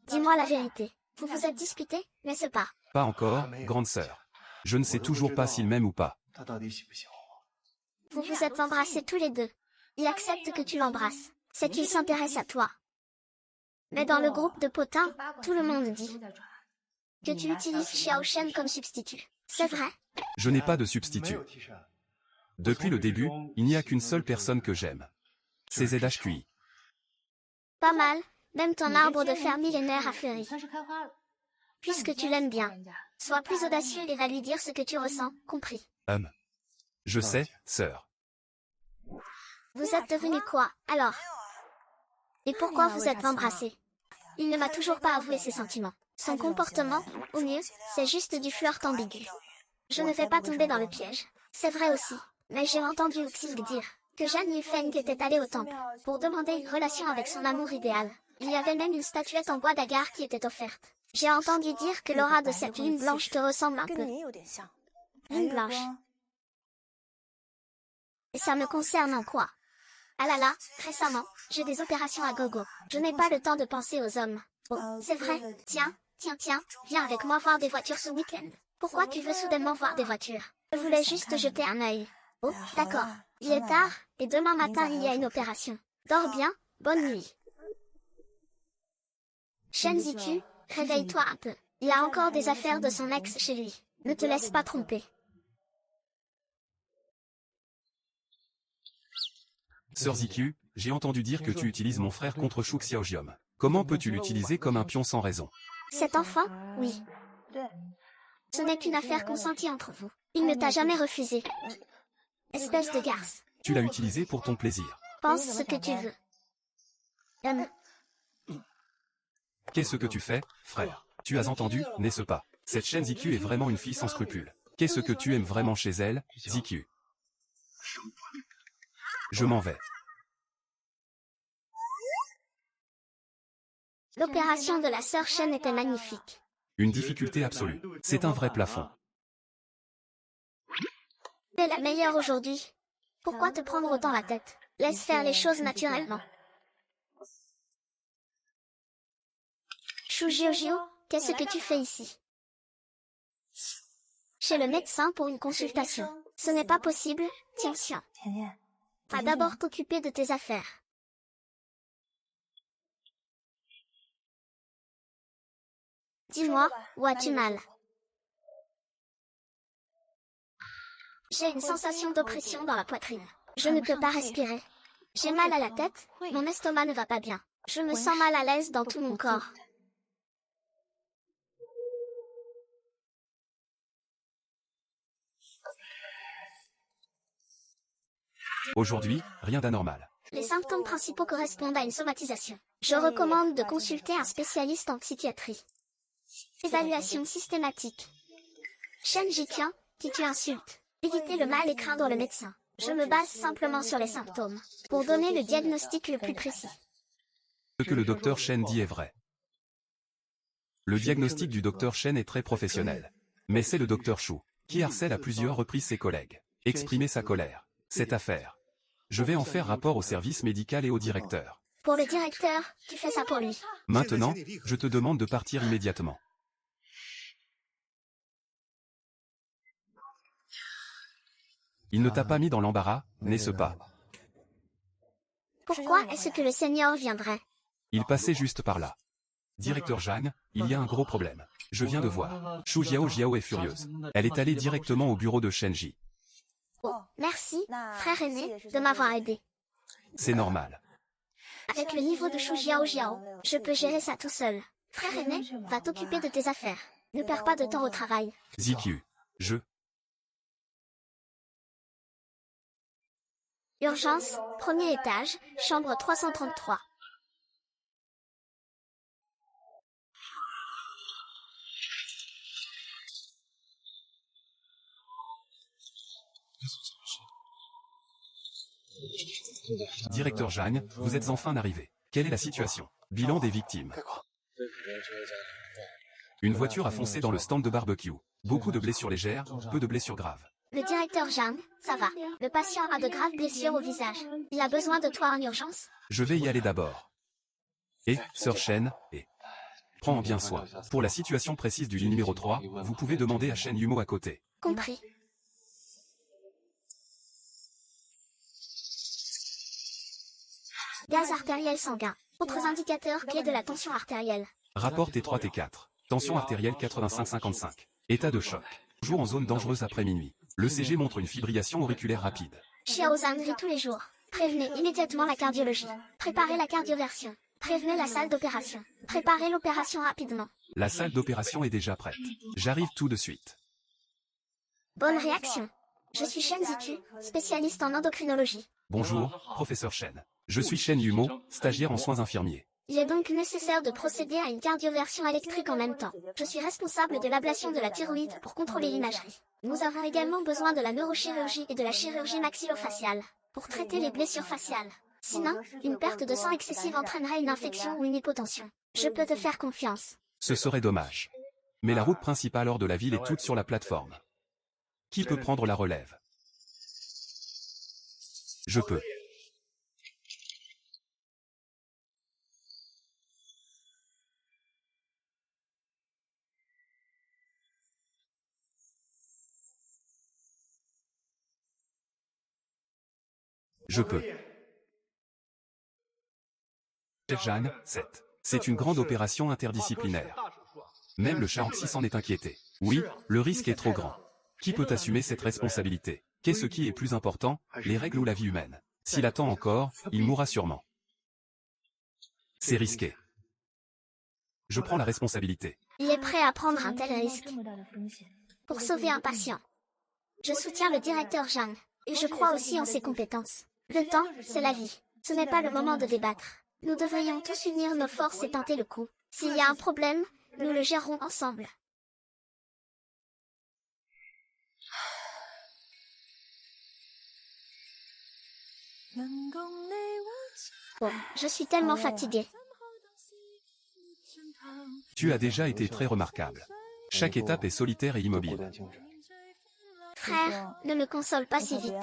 Dis-moi la vérité. Vous vous êtes disputé, n'est-ce pas? Pas encore, grande sœur. Je ne sais toujours pas s'il m'aime ou pas. Vous vous êtes embrassés tous les deux. Il accepte que tu l'embrasses. C'est qu'il s'intéresse à toi. Mais dans le groupe de potins, tout le monde dit que tu utilises Xiao Shen comme substitut. C'est vrai? Je n'ai pas de substitut. Depuis le début, il n'y a qu'une seule personne que j'aime. C'est ZHQI. Pas mal, même ton arbre de fer millénaire a fleuri. Puisque tu l'aimes bien, sois plus audacieux et va lui dire ce que tu ressens, compris? Je sais, sœur. Vous êtes devenus quoi, alors? Et pourquoi vous êtes embrassés? Il ne m'a toujours pas avoué ses sentiments. Son comportement, au mieux, c'est juste du flirt ambigu. Je ne vais pas tomber dans le piège. C'est vrai aussi. Mais j'ai entendu Uxing dire que Zhang Yifeng était allé au temple pour demander une relation avec son amour idéal. Il y avait même une statuette en bois d'agar qui était offerte. J'ai entendu dire que l'aura de cette lune blanche te ressemble un peu. Lune blanche. Et ça me concerne en quoi? Ah là là, récemment, j'ai des opérations à gogo. Je n'ai pas le temps de penser aux hommes. Oh, c'est vrai. Tiens, viens avec moi voir des voitures ce week-end. Pourquoi tu veux soudainement voir des voitures? Je voulais juste jeter un œil. Oh, d'accord. Il est tard, et demain matin il y a une opération. Dors bien, bonne nuit. Shen Zitu, réveille-toi un peu. Il a encore des affaires de son ex chez lui. Ne te laisse pas tromper. Sœur Ziku, j'ai entendu dire que tu utilises mon frère contre Shu Xiaojiom. Comment peux-tu l'utiliser comme un pion sans raison? Cet enfant, oui. Ce n'est qu'une affaire consentie entre vous. Il ne t'a jamais refusé. Espèce de garce. Tu l'as utilisé pour ton plaisir. Pense ce que tu veux. Qu'est-ce que tu fais, frère? Tu as entendu, n'est-ce pas? Cette Shen Ziku est vraiment une fille sans scrupules. Qu'est-ce que tu aimes vraiment chez elle, Ziku? Je m'en vais. L'opération de la sœur Shen était magnifique. Une difficulté absolue. C'est un vrai plafond. Tu es la meilleure aujourd'hui. Pourquoi te prendre autant la tête? Laisse faire les choses naturellement. Shu Jiojio, qu'est-ce que tu fais ici? Chez le médecin pour une consultation. Ce n'est pas possible, tiens. Va d'abord t'occuper de tes affaires. Dis-moi, où as-tu mal? J'ai une sensation d'oppression dans la poitrine. Je ne peux pas respirer. J'ai mal à la tête, mon estomac ne va pas bien. Je me sens mal à l'aise dans tout mon corps. Aujourd'hui, rien d'anormal. Les symptômes principaux correspondent à une somatisation. Je recommande de consulter un spécialiste en psychiatrie. Évaluation systématique. Shen Jiqian, qui tu insultes. Éviter le mal et craindre le médecin. Je me base simplement sur les symptômes, pour donner le diagnostic le plus précis. Ce que le docteur Shen dit est vrai. Le diagnostic du docteur Shen est très professionnel. Mais c'est le docteur Shu, qui harcèle à plusieurs reprises ses collègues. Exprimer sa colère. Cette affaire. Je vais en faire rapport au service médical et au directeur. Pour le directeur, tu fais ça pour lui. Maintenant, je te demande de partir immédiatement. Il ne t'a pas mis dans l'embarras, n'est-ce pas? Pourquoi est-ce que le seigneur viendrait? Il passait juste par là. Directeur Zhang, il y a un gros problème. Je viens de voir. Shu Jiao est furieuse. Elle est allée directement au bureau de Shenji. Oh, merci, frère aîné, de m'avoir aidé. C'est normal. Avec le niveau de Shu Jiao, je peux gérer ça tout seul. Frère aîné, va t'occuper de tes affaires. Ne perds pas de temps au travail. ZQ. Urgence, premier étage, chambre 333. Directeur Zhang, vous êtes enfin arrivé. Quelle est la situation? Bilan des victimes. Une voiture a foncé dans le stand de barbecue. Beaucoup de blessures légères, peu de blessures graves. Le directeur Zhang, ça va. Le patient a de graves blessures au visage. Il a besoin de toi en urgence. Je vais y aller d'abord. Et, sœur Shen, prends en bien soin. Pour la situation précise du lit numéro 3, vous pouvez demander à Shen Yumo à côté. Compris. Gaz artériel sanguin. Autres indicateurs clés de la tension artérielle. Rapport T3 T4. Tension artérielle 85-55. État de choc. Jour en zone dangereuse après minuit. Le CG montre une fibrillation auriculaire rapide. Xiaozan rit tous les jours. Prévenez immédiatement la cardiologie. Préparez la cardioversion. Prévenez la salle d'opération. Préparez l'opération rapidement. La salle d'opération est déjà prête. J'arrive tout de suite. Bonne réaction. Je suis Shen Zitu, spécialiste en endocrinologie. Bonjour, professeur Shen. Je suis Shen Yumo, stagiaire en soins infirmiers. Il est donc nécessaire de procéder à une cardioversion électrique en même temps. Je suis responsable de l'ablation de la thyroïde pour contrôler l'imagerie. Nous avons également besoin de la neurochirurgie et de la chirurgie maxillofaciale pour traiter les blessures faciales. Sinon, une perte de sang excessive entraînerait une infection ou une hypotension. Je peux te faire confiance. Ce serait dommage. Mais la route principale hors de la ville est toute sur la plateforme. Qui peut prendre la relève? Je peux. Je peux. Chef Jeanne, 7. C'est une grande opération interdisciplinaire. Même le Shaanxi s'en est inquiété. Oui, le risque est trop grand. Qui peut assumer cette responsabilité? Qu'est-ce qui est plus important, les règles ou la vie humaine? S'il attend encore, il mourra sûrement. C'est risqué. Je prends la responsabilité. Il est prêt à prendre un tel risque pour sauver un patient. Je soutiens le directeur Zhang, et je crois aussi en ses compétences. Le temps, c'est la vie. Ce n'est pas le moment de débattre. Nous devrions tous unir nos forces et tenter le coup. S'il y a un problème, nous le gérerons ensemble. Bon, je suis tellement fatiguée. Tu as déjà été très remarquable. Chaque étape est solitaire et immobile. Frère, ne me console pas si vite.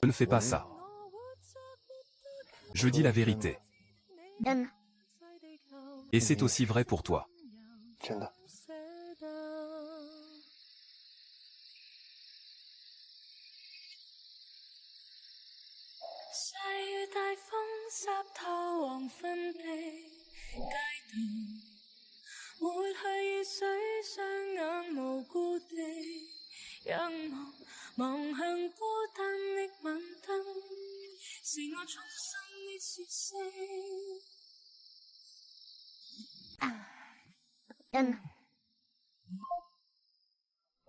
Je ne fais pas ça. Je dis la vérité. Et c'est aussi vrai pour toi. 仰望，望向孤單的晚燈，是我衷心的說聲。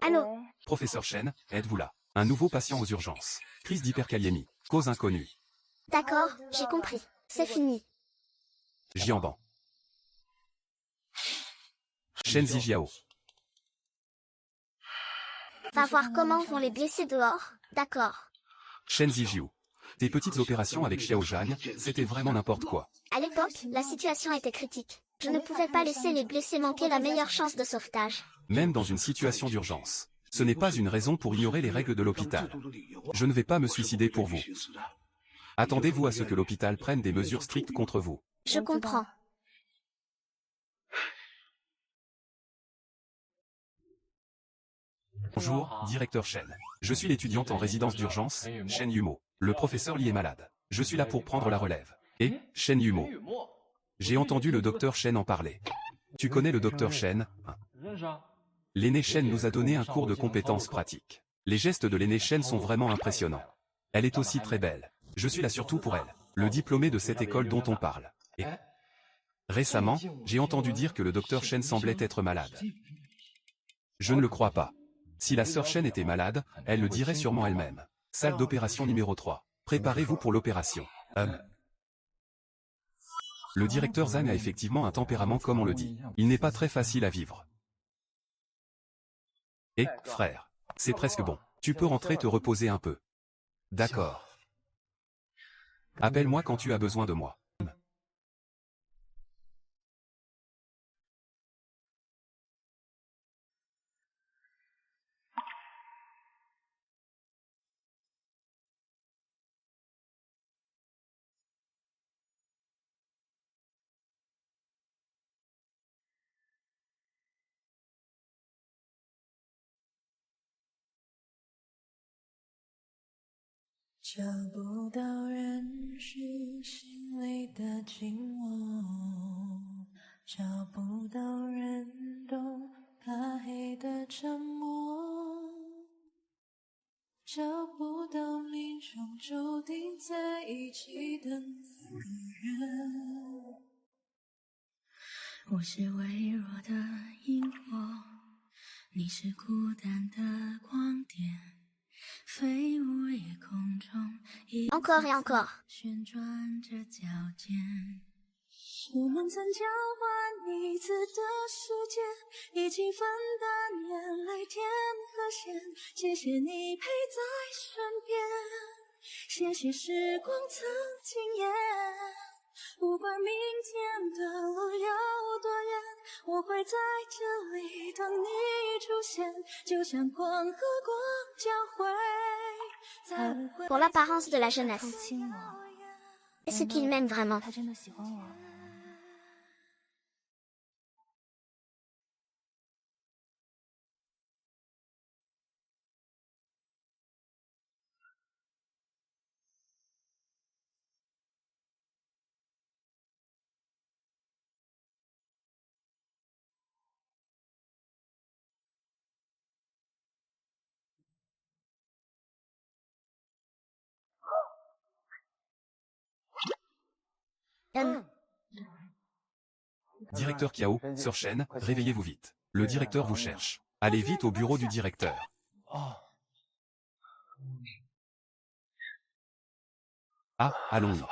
Allô? Professeur Chen, êtes-vous là? Un nouveau patient aux urgences. Crise d'hyperkaliémie. Cause inconnue. D'accord, j'ai compris. C'est fini. Jianban. Shen Zijiao. Va voir comment vont les blessés dehors. D'accord. Shen Zijiu. Tes petites opérations avec Xiao Zhang, c'était vraiment n'importe quoi. À l'époque, la situation était critique. Je ne pouvais pas laisser les blessés manquer la meilleure chance de sauvetage. Même dans une situation d'urgence. Ce n'est pas une raison pour ignorer les règles de l'hôpital. Je ne vais pas me suicider pour vous. Attendez-vous à ce que l'hôpital prenne des mesures strictes contre vous. Je comprends. Bonjour, directeur Shen. Je suis l'étudiante en résidence d'urgence, Shen Yumo. Le professeur Li est malade. Je suis là pour prendre la relève. Et, Shen Yumo. J'ai entendu le docteur Shen en parler. Tu connais le docteur Shen, hein? L'aîné Shen nous a donné un cours de compétences pratiques. Les gestes de l'aîné Shen sont vraiment impressionnants. Elle est aussi très belle. Je suis là surtout pour elle, le diplômé de cette école dont on parle. Et récemment, j'ai entendu dire que le docteur Shen semblait être malade. Je ne le crois pas. Si la sœur Shen était malade, elle le dirait sûrement elle-même. Salle d'opération numéro 3. Préparez-vous pour l'opération. Le directeur Zhang a effectivement un tempérament comme on le dit. Il n'est pas très facile à vivre. Et, frère, c'est presque bon. Tu peux rentrer te reposer un peu. D'accord. Appelle-moi quand tu as besoin de moi.找不到人是心里的紧握，找不到人懂怕黑的沉默，找不到命中注定在一起的那个人。我是微弱的萤火，你是孤单的光点。飞舞夜空中， Encore et encore. 旋转着脚尖。我们曾交换彼此的时间，一起分担眼泪甜和咸。谢谢你陪在身边，谢谢时光曾惊艳。不管明天的路有多远，我会在这里等你出现，就像光和光交汇。Pour l'apparence de la jeunesse. 偷亲我， Est-ce qu'il m'aime vraiment? 他真的喜欢我。Directeur Kiao, sœur Shen, réveillez-vous vite. Le directeur vous cherche. Allez vite au bureau du directeur. Ah, allons-y.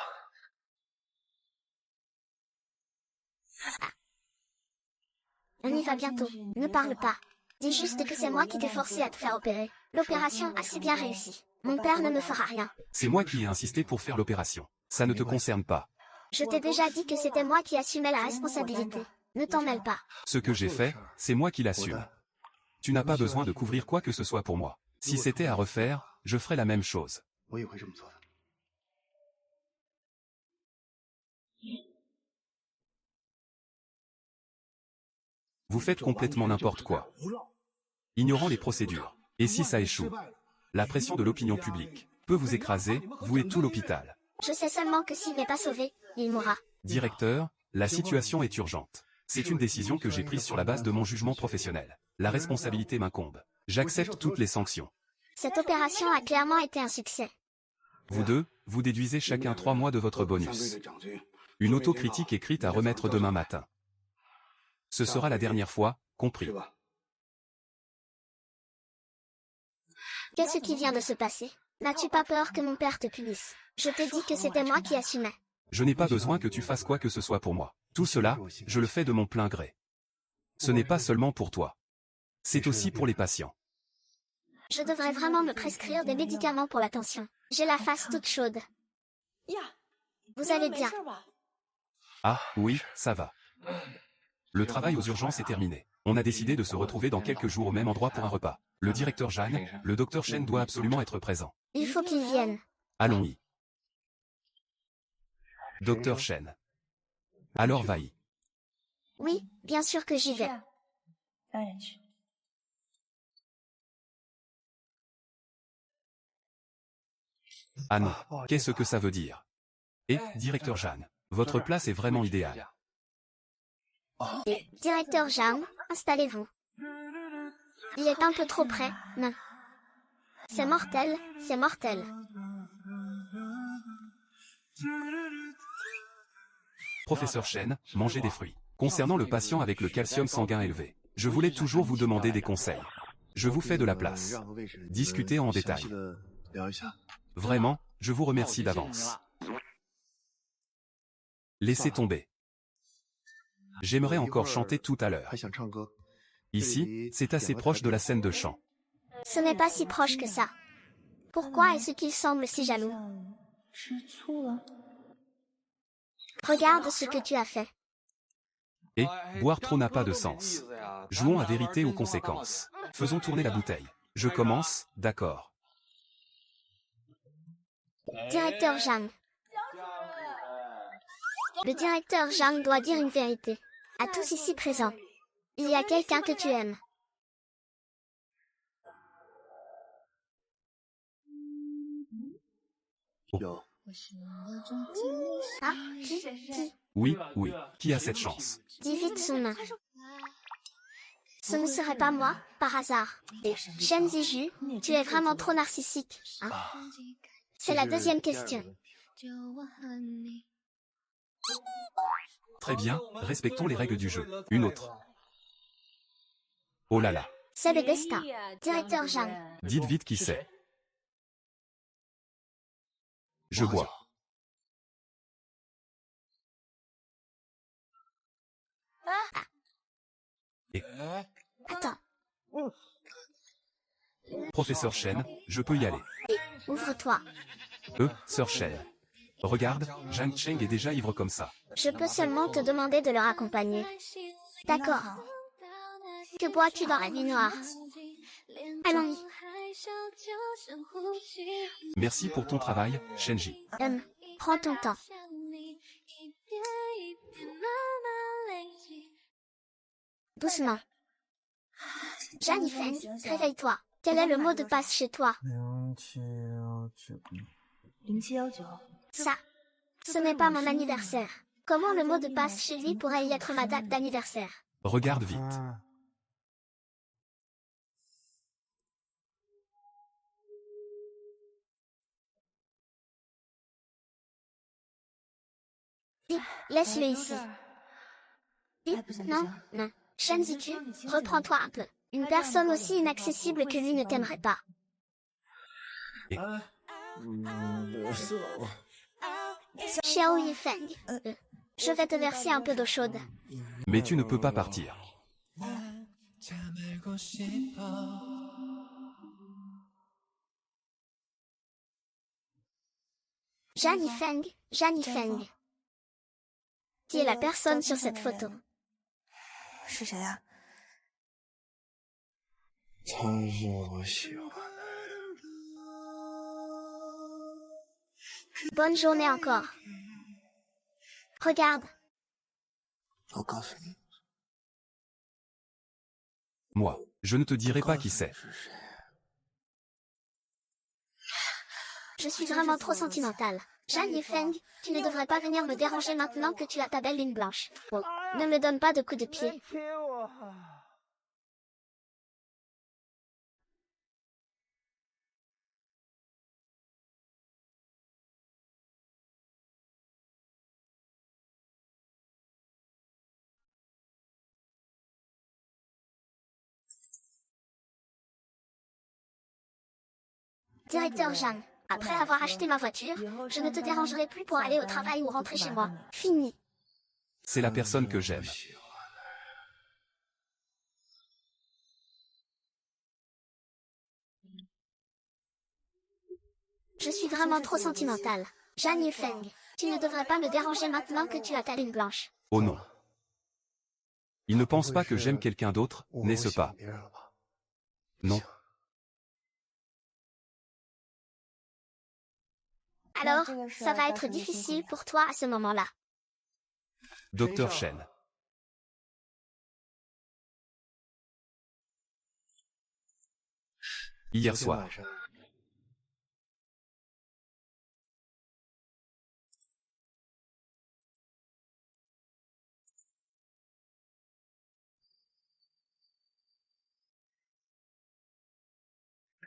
On y va bientôt. Ne parle pas. Dis juste que c'est moi qui t'ai forcé à te faire opérer. L'opération a si bien réussi. Mon père ne me fera rien. C'est moi qui ai insisté pour faire l'opération. Ça ne te concerne pas. Je t'ai déjà dit que c'était moi qui assumais la responsabilité. Ne t'en mêle pas. Ce que j'ai fait, c'est moi qui l'assume. Tu n'as pas besoin de couvrir quoi que ce soit pour moi. Si c'était à refaire, je ferais la même chose. Vous faites complètement n'importe quoi. Ignorant les procédures. Et si ça échoue? La pression de l'opinion publique peut vous écraser, vous et tout l'hôpital. Je sais seulement que s'il n'est pas sauvé, il mourra. Directeur, la situation est urgente. C'est une décision que j'ai prise sur la base de mon jugement professionnel. La responsabilité m'incombe. J'accepte toutes les sanctions. Cette opération a clairement été un succès. Vous deux, vous déduisez chacun 3 mois de votre bonus. Une autocritique écrite à remettre demain matin. Ce sera la dernière fois, compris. Qu'est-ce qui vient de se passer? N'as-tu pas peur que mon père te punisse? Je t'ai dit que c'était moi qui assumais. Je n'ai pas besoin que tu fasses quoi que ce soit pour moi. Tout cela, je le fais de mon plein gré. Ce n'est pas seulement pour toi. C'est aussi pour les patients. Je devrais vraiment me prescrire des médicaments pour la tension. J'ai la face toute chaude. Vous allez bien? Ah, oui, ça va. Le travail aux urgences est terminé. On a décidé de se retrouver dans quelques jours au même endroit pour un repas. Le directeur Jeanne, le docteur Chen doit absolument être présent. Il faut qu'il vienne. Allons-y. Docteur Chen. Alors va-y. Oui, bien sûr que j'y vais. Ah non, qu'est-ce que ça veut dire? Et, directeur Jeanne, votre place est vraiment idéale. Directeur Jeanne, installez-vous. Il est un peu trop près, non? C'est mortel, c'est mortel. Professeur Chen, mangez des fruits. Concernant le patient avec le calcium sanguin élevé, je voulais toujours vous demander des conseils. Je vous fais de la place. Discutez en détail. Vraiment, je vous remercie d'avance. Laissez tomber. J'aimerais encore chanter tout à l'heure. Ici, c'est assez proche de la scène de chant. Ce n'est pas si proche que ça. Pourquoi est-ce qu'il semble si jaloux? Regarde ce que tu as fait. Et, boire trop n'a pas de sens. Jouons à vérité ou conséquence. Faisons tourner la bouteille. Je commence, d'accord. Directeur Zhang. Le directeur Zhang doit dire une vérité. À tous ici présents. Il y a quelqu'un que tu aimes. Oh. Ah, qui? Oui, oui, qui a cette chance? Dis vite son nom. Ce ne serait pas moi, par hasard. Shen Ziju, tu es vraiment trop narcissique, hein? C'est la deuxième question. Très bien, respectons les règles du jeu. Une autre. Oh là là. C'est le destin. Directeur Zhang. Dites vite qui c'est. Je bois. Et... Attends. Professeur Chen, je peux y aller. Ouvre-toi. Sœur Chen. Regarde, Zhang Cheng est déjà ivre comme ça. Je peux seulement te demander de le raccompagner. D'accord. Que bois-tu dans la nuit noire? Allons-y. Merci pour ton travail, Shenji. Prends ton temps. Doucement. Zhang Yifeng, réveille-toi. Quel est le mot de passe chez toi? Ça. Ce n'est pas mon anniversaire. Comment le mot de passe chez lui pourrait y être ma date d'anniversaire? Regarde vite. Laisse-le ici. Non, non. Shen Zitu, reprends-toi un peu. Une personne aussi inaccessible que lui ne t'aimerait pas. Et... Xiao Yifeng, je vais te verser un peu d'eau chaude. Mais tu ne peux pas partir. Zhang Yifeng, Zhang Yifeng. Qui est la personne sur cette photo? Bonne journée encore. Regarde. Moi, je ne te dirai pas qui c'est. Je suis vraiment trop sentimentale. Zhang Yifeng, tu ne devrais pas venir me déranger maintenant que tu as ta belle lune blanche. Oh, ne me donne pas de coups de pied. Directeur Jeanne, après avoir acheté ma voiture, je ne te dérangerai plus pour aller au travail ou rentrer chez moi. Fini. C'est la personne que j'aime. Je suis vraiment trop sentimentale. Jeanne Yufeng, tu ne devrais pas me déranger maintenant que tu as ta ligne blanche. Oh non. Il ne pense pas que j'aime quelqu'un d'autre, n'est-ce pas? Non. Alors, ça va être difficile pour toi à ce moment-là. Docteur Chen. Hier soir.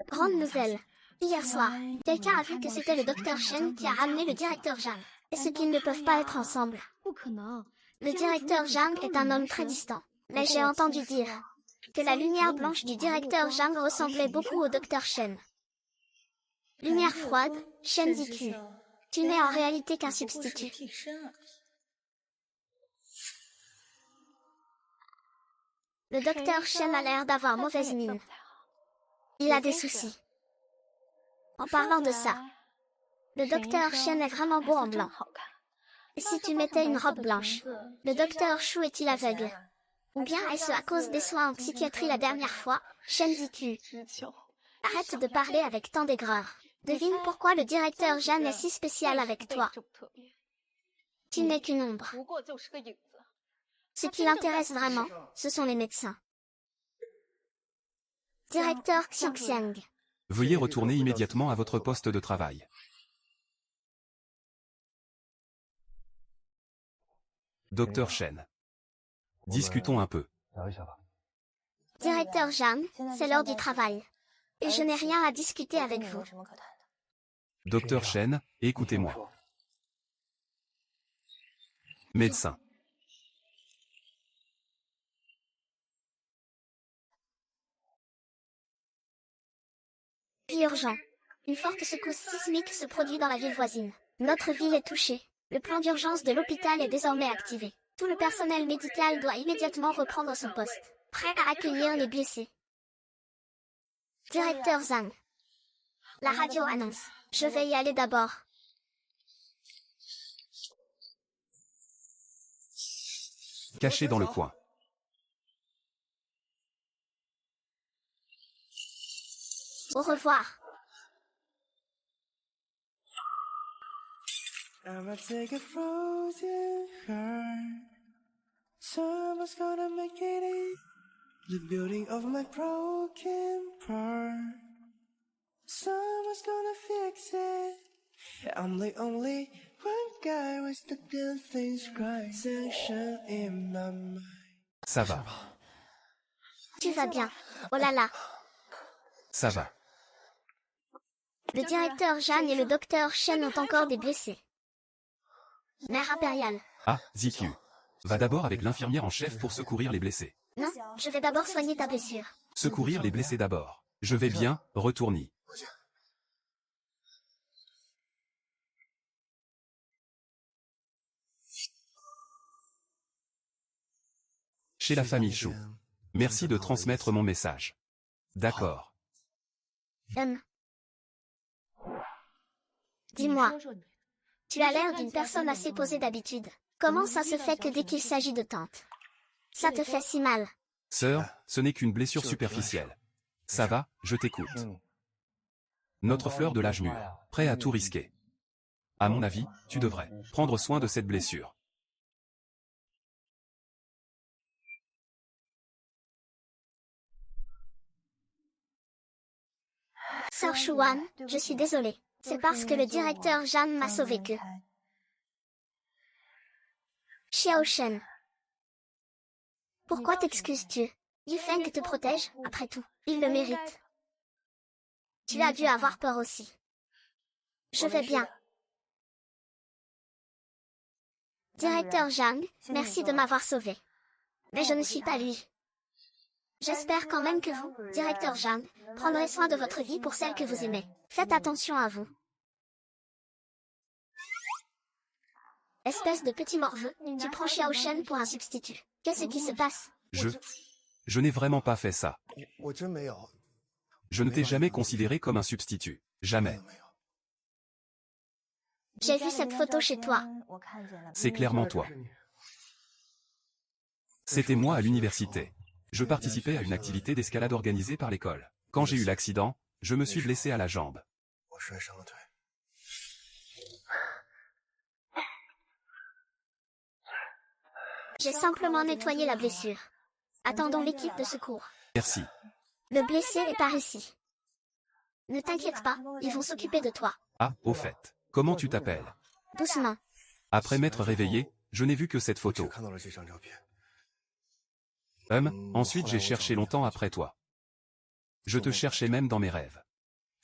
Grande nouvelle. Hier soir, quelqu'un a vu que c'était le docteur Chen qui a ramené le directeur Zhang. Et ce qu'ils ne peuvent pas être ensemble. Le directeur Zhang est un homme très distant. Mais j'ai entendu dire que la lumière blanche du directeur Zhang ressemblait beaucoup au docteur Chen. Lumière froide, Shen dit-tu. Tu n'es en réalité qu'un substitut. Le docteur Chen a l'air d'avoir mauvaise mine. Il a des soucis. En parlant de ça, le docteur Chen est vraiment beau en blanc. Et si tu mettais une robe blanche, le docteur Chou est-il aveugle? Ou bien est-ce à cause des soins en psychiatrie la dernière fois? Shen dis-tu. Arrête de parler avec tant d'aigreur. Devine pourquoi le directeur Jeanne est si spécial avec toi. Tu n'es qu'une ombre. Ce qui l'intéresse vraiment, ce sont les médecins. Directeur Xiangxiang. Veuillez retourner immédiatement à votre poste de travail. Docteur Chen. Discutons un peu. Directeur Jeanne, c'est l'heure du travail. Et je n'ai rien à discuter avec vous. Docteur Chen, écoutez-moi. Médecin. Urgent. Une forte secousse sismique se produit dans la ville voisine. Notre ville est touchée. Le plan d'urgence de l'hôpital est désormais activé. Tout le personnel médical doit immédiatement reprendre son poste, prêt à accueillir les blessés. Directeur Zhang. La radio annonce. Je vais y aller d'abord. Caché dans le coin. Au revoir. I'ma take a frozen heart. Someone's gonna make it in the building of my broken part. Someone's gonna fix it. I'm the only one guy with the good things right section in my mind. Ça va. Tu vas bien. Oh là là. Ça va. Le directeur Jeanne et le docteur Shen ont encore des blessés. Mère impériale. Ah, Zikyu. Va d'abord avec l'infirmière en chef pour secourir les blessés. Non, je vais d'abord soigner ta blessure. Secourir les blessés d'abord. Je vais bien, retourne. Chez la famille Chou. Merci de transmettre mon message. D'accord. Dis-moi. Tu as l'air d'une personne assez posée d'habitude. Comment ça se fait que dès qu'il s'agit de tante, ça te fait si mal? Sœur, ce n'est qu'une blessure superficielle. Ça va, je t'écoute. Notre fleur de l'âge mûr, prêt à tout risquer. À mon avis, tu devrais prendre soin de cette blessure. Sœur Chouan, je suis désolée. C'est parce que le directeur Jeanne m'a sauvé que... Xiao Shen. Pourquoi t'excuses-tu? Yufeng te protège, après tout. Il le mérite. Tu as dû avoir peur aussi. Je vais bien. Directeur Zhang, merci de m'avoir sauvé. Mais je ne suis pas lui. J'espère quand même que vous, directeur Zhang, prendrez soin de votre vie pour celle que vous aimez. Faites attention à vous. Espèce de petit morveux, tu prends Xiao Shen pour un substitut. Qu'est-ce qui se passe? Je n'ai vraiment pas fait ça. Je ne t'ai jamais considéré comme un substitut. Jamais. J'ai vu cette photo chez toi. C'est clairement toi. C'était moi à l'université. Je participais à une activité d'escalade organisée par l'école. Quand j'ai eu l'accident, je me suis blessé à la jambe. J'ai simplement nettoyé la blessure. Attendons l'équipe de secours. Merci. Le blessé est par ici. Ne t'inquiète pas, ils vont s'occuper de toi. Ah, au fait. Comment tu t'appelles? Doucement. Après m'être réveillé, je n'ai vu que cette photo. Ensuite j'ai cherché longtemps après toi. Je te cherchais même dans mes rêves.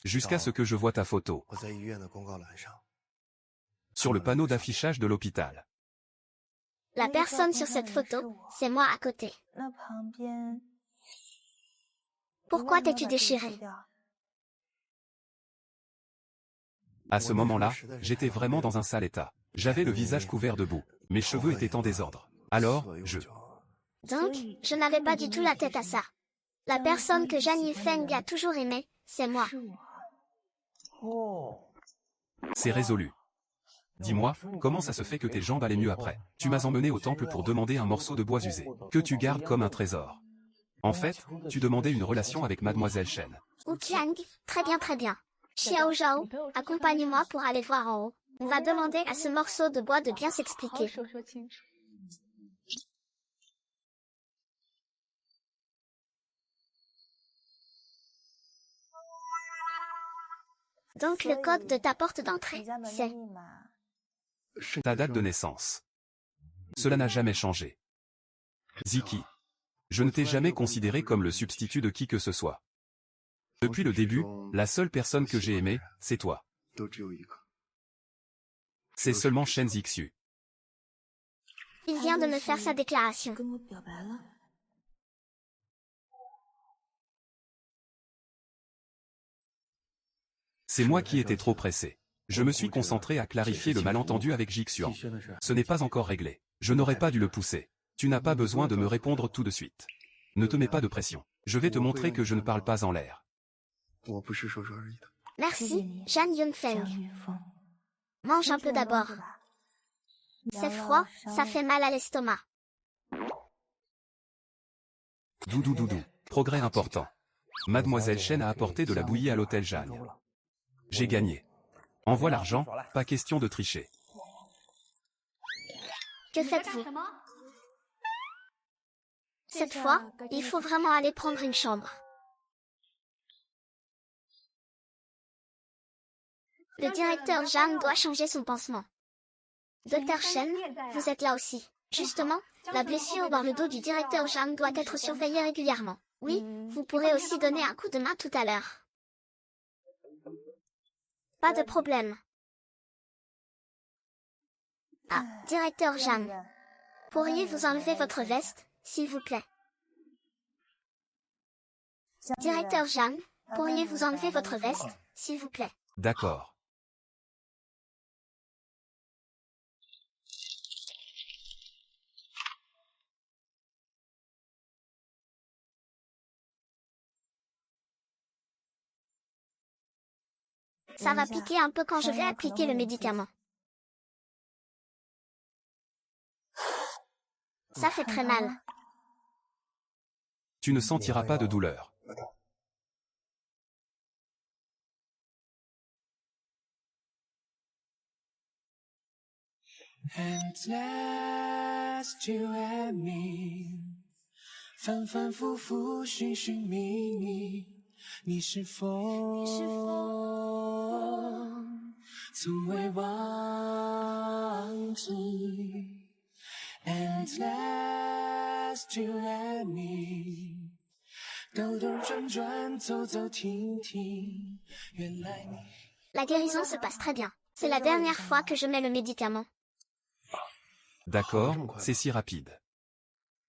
Jusqu'à ce que je vois ta photo. Sur le panneau d'affichage de l'hôpital. La personne sur cette photo, c'est moi à côté. Pourquoi t'es-tu déchiré? À ce moment-là, j'étais vraiment dans un sale état. J'avais le visage couvert de boue. Mes cheveux étaient en désordre. Alors, Donc, je n'avais pas du tout la tête à ça. La personne que Zhang Yifeng a toujours aimée, c'est moi. C'est résolu. Dis-moi, comment ça se fait que tes jambes allaient mieux après? Tu m'as emmené au temple pour demander un morceau de bois usé, que tu gardes comme un trésor. En fait, tu demandais une relation avec Mademoiselle Shen. Wu Qiang, très bien très bien. Xiao Zhao, accompagne-moi pour aller voir en haut. On va demander à ce morceau de bois de bien s'expliquer. Donc le code de ta porte d'entrée, c'est... Ta date de naissance. Cela n'a jamais changé. Ziki. Je ne t'ai jamais considéré comme le substitut de qui que ce soit. Depuis le début, la seule personne que j'ai aimée, c'est toi. C'est seulement Shen Zixu. Il vient de me faire sa déclaration. C'est moi qui étais trop pressé. Je me suis concentré à clarifier le malentendu avec Jixuan. Ce n'est pas encore réglé. Je n'aurais pas dû le pousser. Tu n'as pas besoin de me répondre tout de suite. Ne te mets pas de pression. Je vais te montrer que je ne parle pas en l'air. Merci, Zhang Yunfeng. Mange un peu d'abord. C'est froid, ça fait mal à l'estomac. Doudou. Progrès important. Mademoiselle Shen a apporté de la bouillie à l'hôtel Jeanne. J'ai gagné. Envoie l'argent, pas question de tricher. Que faites-vous? Cette fois, il faut vraiment aller prendre une chambre. Le directeur Zhang doit changer son pansement. Docteur Shen, vous êtes là aussi. Justement, la blessure dans le dos du directeur Zhang doit être surveillée régulièrement. Oui, vous pourrez aussi donner un coup de main tout à l'heure. Pas de problème. Ah, directeur Zhang. Pourriez-vous enlever votre veste, s'il vous plaît? Directeur Zhang, pourriez-vous enlever votre veste, s'il vous plaît? D'accord. Ça va piquer un peu quand je vais appliquer le médicament. Ça fait très mal. Tu ne sentiras pas de douleur. And last you and me 反反复复寻寻觅觅你是否从未忘记 And last you and me 兜兜转转走走停停原来你 La guérison se passe très bien. C'est la dernière fois que je mets le médicament. D'accord, c'est si rapide.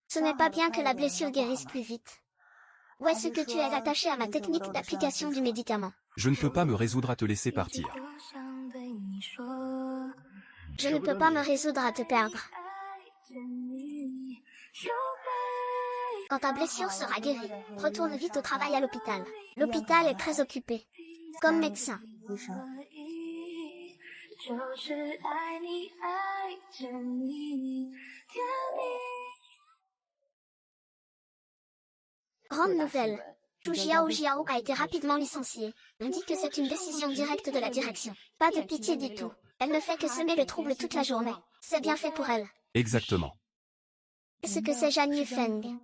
Ce n'est pas bien que la blessure guérisse plus vite. Ou est-ce que tu es attaché à ma technique d'application du médicament? Je ne peux pas me résoudre à te laisser partir. Je ne peux pas me résoudre à te perdre. Quand ta blessure sera guérie, retourne vite au travail à l'hôpital. L'hôpital est très occupé. Comme médecin. 医生，就是爱你，爱着你，甜蜜。 Grande nouvelle. Zhu Jiao a été rapidement licenciée. On dit que c'est une décision directe de la direction. Pas de pitié du tout. Elle ne fait que semer le trouble toute la journée. C'est bien fait pour elle. Exactement. Est-ce que c'est Zhang Yufeng?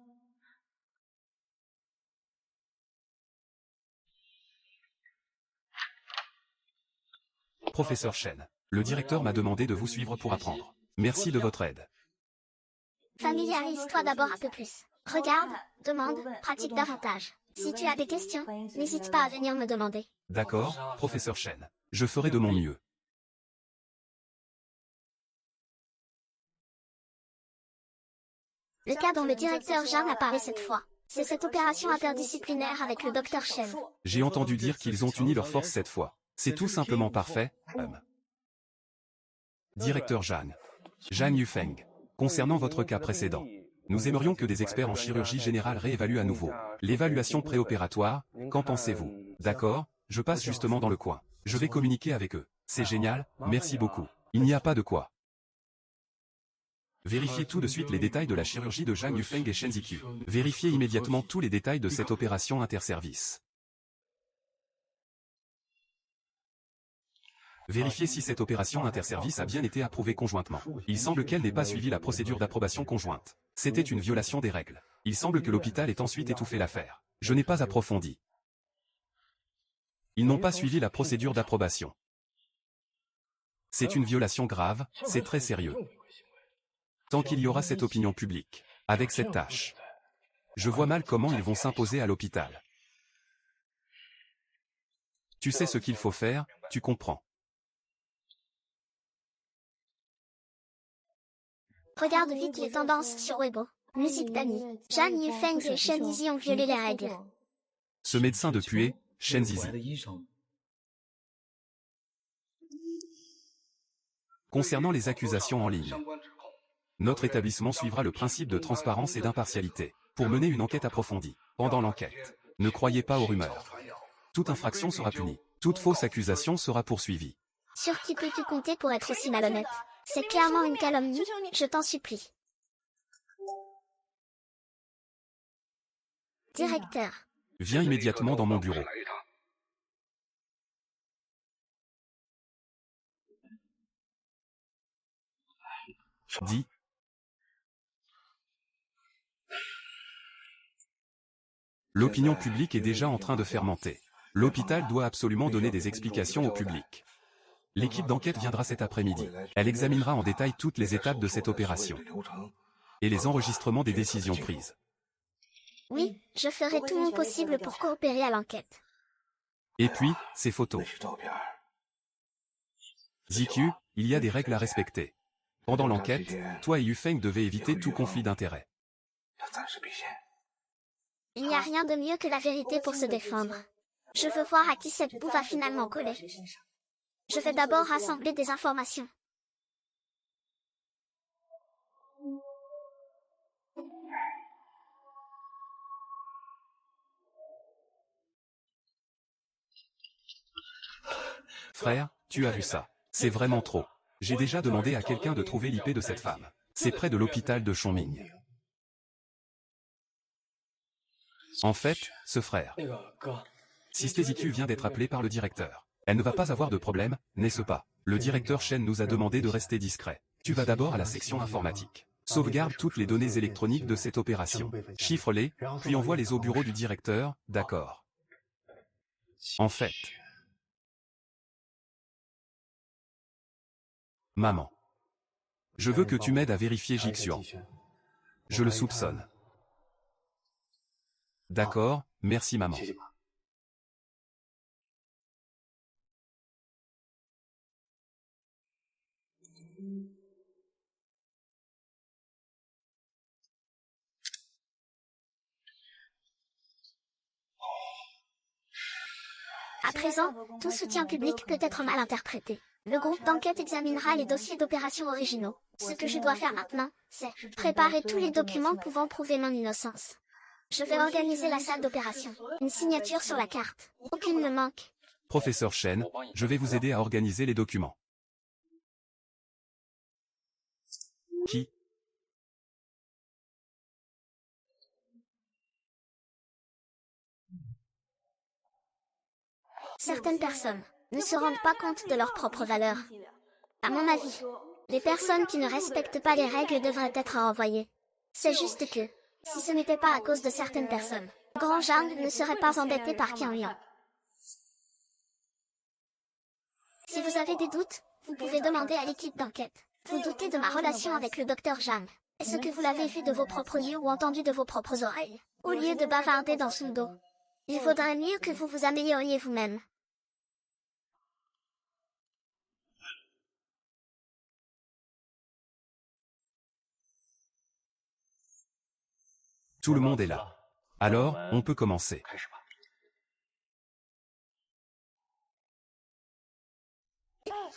Professeur Chen, le directeur m'a demandé de vous suivre pour apprendre. Merci de votre aide. Familiarise-toi d'abord un peu plus. Regarde, demande, pratique davantage. Si tu as des questions, n'hésite pas à venir me demander. D'accord, professeur Chen. Je ferai de mon mieux. Le cas dont le directeur Zhang a parlé cette fois, c'est cette opération interdisciplinaire avec le docteur Chen. J'ai entendu dire qu'ils ont uni leurs forces cette fois. C'est tout simplement parfait. Directeur Zhang. Zhang Yufeng. Concernant votre cas précédent, nous aimerions que des experts en chirurgie générale réévaluent à nouveau l'évaluation préopératoire. Qu'en pensez-vous? D'accord, je passe justement dans le coin. Je vais communiquer avec eux. C'est génial, merci beaucoup. Il n'y a pas de quoi. Vérifiez tout de suite les détails de la chirurgie de Zhang Yufeng et Shen Ziqiu. Vérifiez immédiatement tous les détails de cette opération interservice. Vérifiez si cette opération interservice a bien été approuvée conjointement. Il semble qu'elle n'ait pas suivi la procédure d'approbation conjointe. C'était une violation des règles. Il semble que l'hôpital ait ensuite étouffé l'affaire. Je n'ai pas approfondi. Ils n'ont pas suivi la procédure d'approbation. C'est une violation grave, c'est très sérieux. Tant qu'il y aura cette opinion publique, avec cette tâche, je vois mal comment ils vont s'imposer à l'hôpital. Tu sais ce qu'il faut faire, tu comprends. Regarde vite les tendances sur Weibo. Musique d'amis. Zhang Yufeng et Shen Zizi ont violé les règles. Ce médecin de puée, Shen Zizi. Concernant les accusations en ligne, notre établissement suivra le principe de transparence et d'impartialité pour mener une enquête approfondie. Pendant l'enquête, ne croyez pas aux rumeurs. Toute infraction sera punie. Toute fausse accusation sera poursuivie. Sur qui peux-tu compter pour être aussi malhonnête? C'est clairement une calomnie, je t'en supplie. Directeur. Viens immédiatement dans mon bureau. Dis. L'opinion publique est déjà en train de fermenter. L'hôpital doit absolument donner des explications au public. L'équipe d'enquête viendra cet après-midi. Elle examinera en détail toutes les étapes de cette opération et les enregistrements des décisions prises. Oui, je ferai tout mon possible pour coopérer à l'enquête. Et puis, ces photos. Ziqiu, il y a des règles à respecter. Pendant l'enquête, toi et Yufeng devez éviter tout conflit d'intérêts. Il n'y a rien de mieux que la vérité pour se défendre. Je veux voir à qui cette boue va finalement coller. Je vais d'abord rassembler des informations. Frère, tu as vu ça. C'est vraiment trop. J'ai déjà demandé à quelqu'un de trouver l'IP de cette femme. C'est près de l'hôpital de Chongming. En fait, ce frère. Sister Ziqiu vient d'être appelée par le directeur. Elle ne va pas avoir de problème, n'est-ce pas? Le directeur Shen nous a demandé de rester discret. Tu vas d'abord à la section informatique. Sauvegarde toutes les données électroniques de cette opération. Chiffre-les, puis envoie-les au bureau du directeur, d'accord. En fait. Maman. Je veux que tu m'aides à vérifier Jixuan. Je le soupçonne. D'accord, merci maman. À présent, tout soutien public peut être mal interprété. Le groupe d'enquête examinera les dossiers d'opération originaux. Ce que je dois faire maintenant, c'est préparer tous les documents pouvant prouver mon innocence. Je vais organiser la salle d'opération. Une signature sur la carte. Aucune ne manque. Professeur Chen, je vais vous aider à organiser les documents. Qui? Certaines personnes ne se rendent pas compte de leur propre valeur. À mon avis, les personnes qui ne respectent pas les règles devraient être renvoyées. C'est juste que, si ce n'était pas à cause de certaines personnes, Grand Zhang ne serait pas embêté par Qian Liang. Si vous avez des doutes, vous pouvez demander à l'équipe d'enquête. Vous doutez de ma relation avec le docteur Zhang. Est-ce que vous l'avez vu de vos propres yeux ou entendu de vos propres oreilles, au lieu de bavarder dans son dos? Il vaudrait mieux que vous vous amélioriez vous-même. Tout le monde est là. Alors, on peut commencer.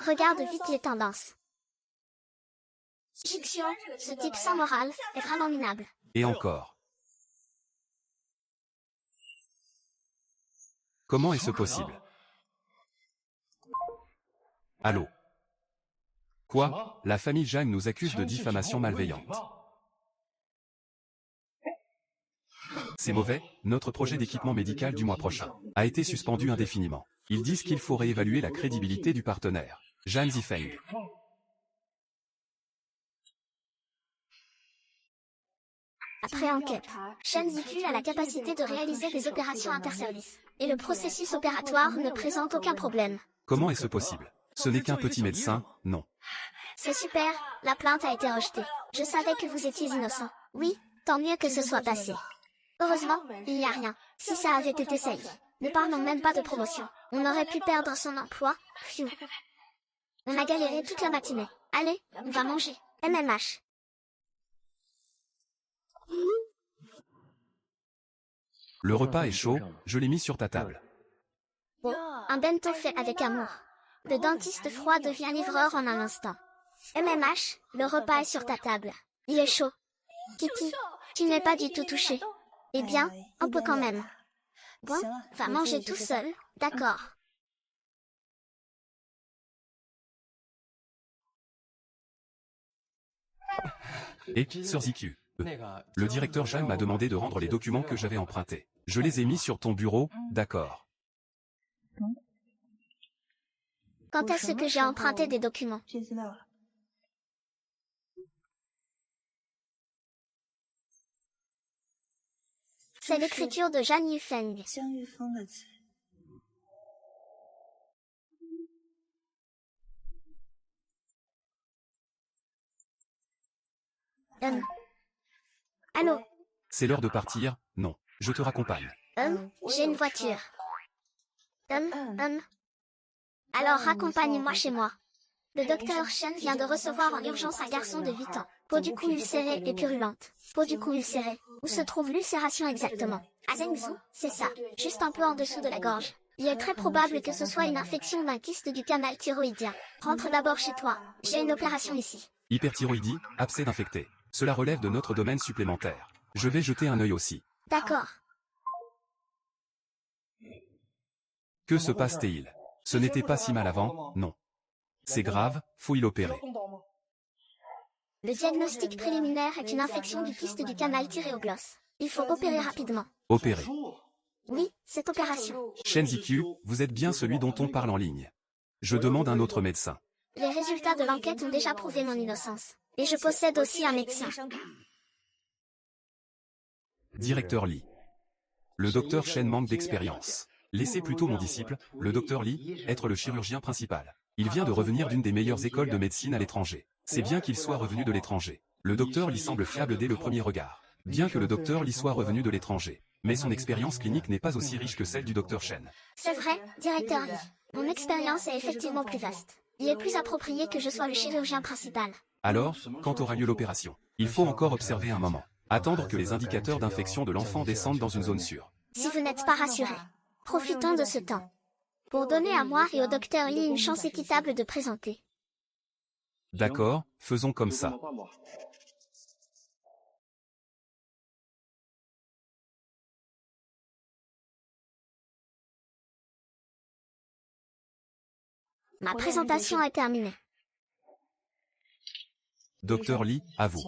Regarde vite les tendances. Jixian, ce type sans morale, est vraiment minable. Et encore. Comment est-ce possible? Allô? Quoi? La famille Zhang nous accuse de diffamation malveillante. C'est mauvais, notre projet d'équipement médical du mois prochain a été suspendu indéfiniment. Ils disent qu'il faut réévaluer la crédibilité du partenaire, Zhang Zifeng. Après enquête, Shen Zifu a la capacité de réaliser des opérations interservices, et le processus opératoire ne présente aucun problème. Comment est-ce possible? Ce n'est qu'un petit médecin, non. C'est super, la plainte a été rejetée. Je savais que vous étiez innocent. Oui, tant mieux que ce soit passé. Heureusement, il n'y a rien. Si ça avait été safe, ne parlons même pas de promotion. On aurait pu perdre son emploi. Pfiou. On a galéré toute la matinée. Allez, on va manger. MMH. Le repas est chaud, je l'ai mis sur ta table. Oh, un bento fait avec amour. Le dentiste froid devient livreur en un instant. MMH, le repas est sur ta table. Il est chaud. Kitty, tu n'es pas du tout touché. Eh bien, un peu quand même. Bon, va manger tout seul, d'accord. Et, Sir Ziku, le directeur Zhang m'a demandé de rendre les documents que j'avais empruntés. Je les ai mis sur ton bureau, d'accord. Quand est-ce que j'ai emprunté des documents? C'est l'écriture de Zhang Yufeng. Allô? C'est l'heure de partir, non, je te raccompagne. J'ai une voiture. Alors raccompagne-moi chez moi. Le docteur Shen vient de recevoir en urgence un garçon de 8 ans. Peau du cou ulcérée et purulente. Peau du cou ulcérée. Où se trouve l'ulcération exactement? À Zhengzhou, c'est ça. Juste un peu en dessous de la gorge. Il est très probable que ce soit une infection d'un kyste du canal thyroïdien. Rentre d'abord chez toi. J'ai une opération ici. Hyperthyroïdie, abcès infecté. Cela relève de notre domaine supplémentaire. Je vais jeter un œil aussi. D'accord. Que se passe-t-il? Ce n'était pas si mal avant, non. C'est grave, faut y l'opérer. Le diagnostic préliminaire est une infection du kyste du canal thyréoglosse. Il faut opérer rapidement. Opérer. Oui, cette opération. Shen Ziku, vous êtes bien celui dont on parle en ligne. Je demande un autre médecin. Les résultats de l'enquête ont déjà prouvé mon innocence. Et je possède aussi un médecin. Directeur Li. Le docteur Shen manque d'expérience. Laissez plutôt mon disciple, le docteur Li, être le chirurgien principal. Il vient de revenir d'une des meilleures écoles de médecine à l'étranger. C'est bien qu'il soit revenu de l'étranger. Le docteur Li semble fiable dès le premier regard. Bien que le docteur Li soit revenu de l'étranger. Mais son expérience clinique n'est pas aussi riche que celle du docteur Shen. C'est vrai, directeur Li. Mon expérience est effectivement plus vaste. Il est plus approprié que je sois le chirurgien principal. Alors, quand aura lieu l'opération? Il faut encore observer un moment. Attendre que les indicateurs d'infection de l'enfant descendent dans une zone sûre. Si vous n'êtes pas rassuré, profitons de ce temps. pour donner à moi et au docteur Lee une chance équitable de présenter. D'accord, faisons comme ça. Ma présentation est terminée. Docteur Lee, à vous.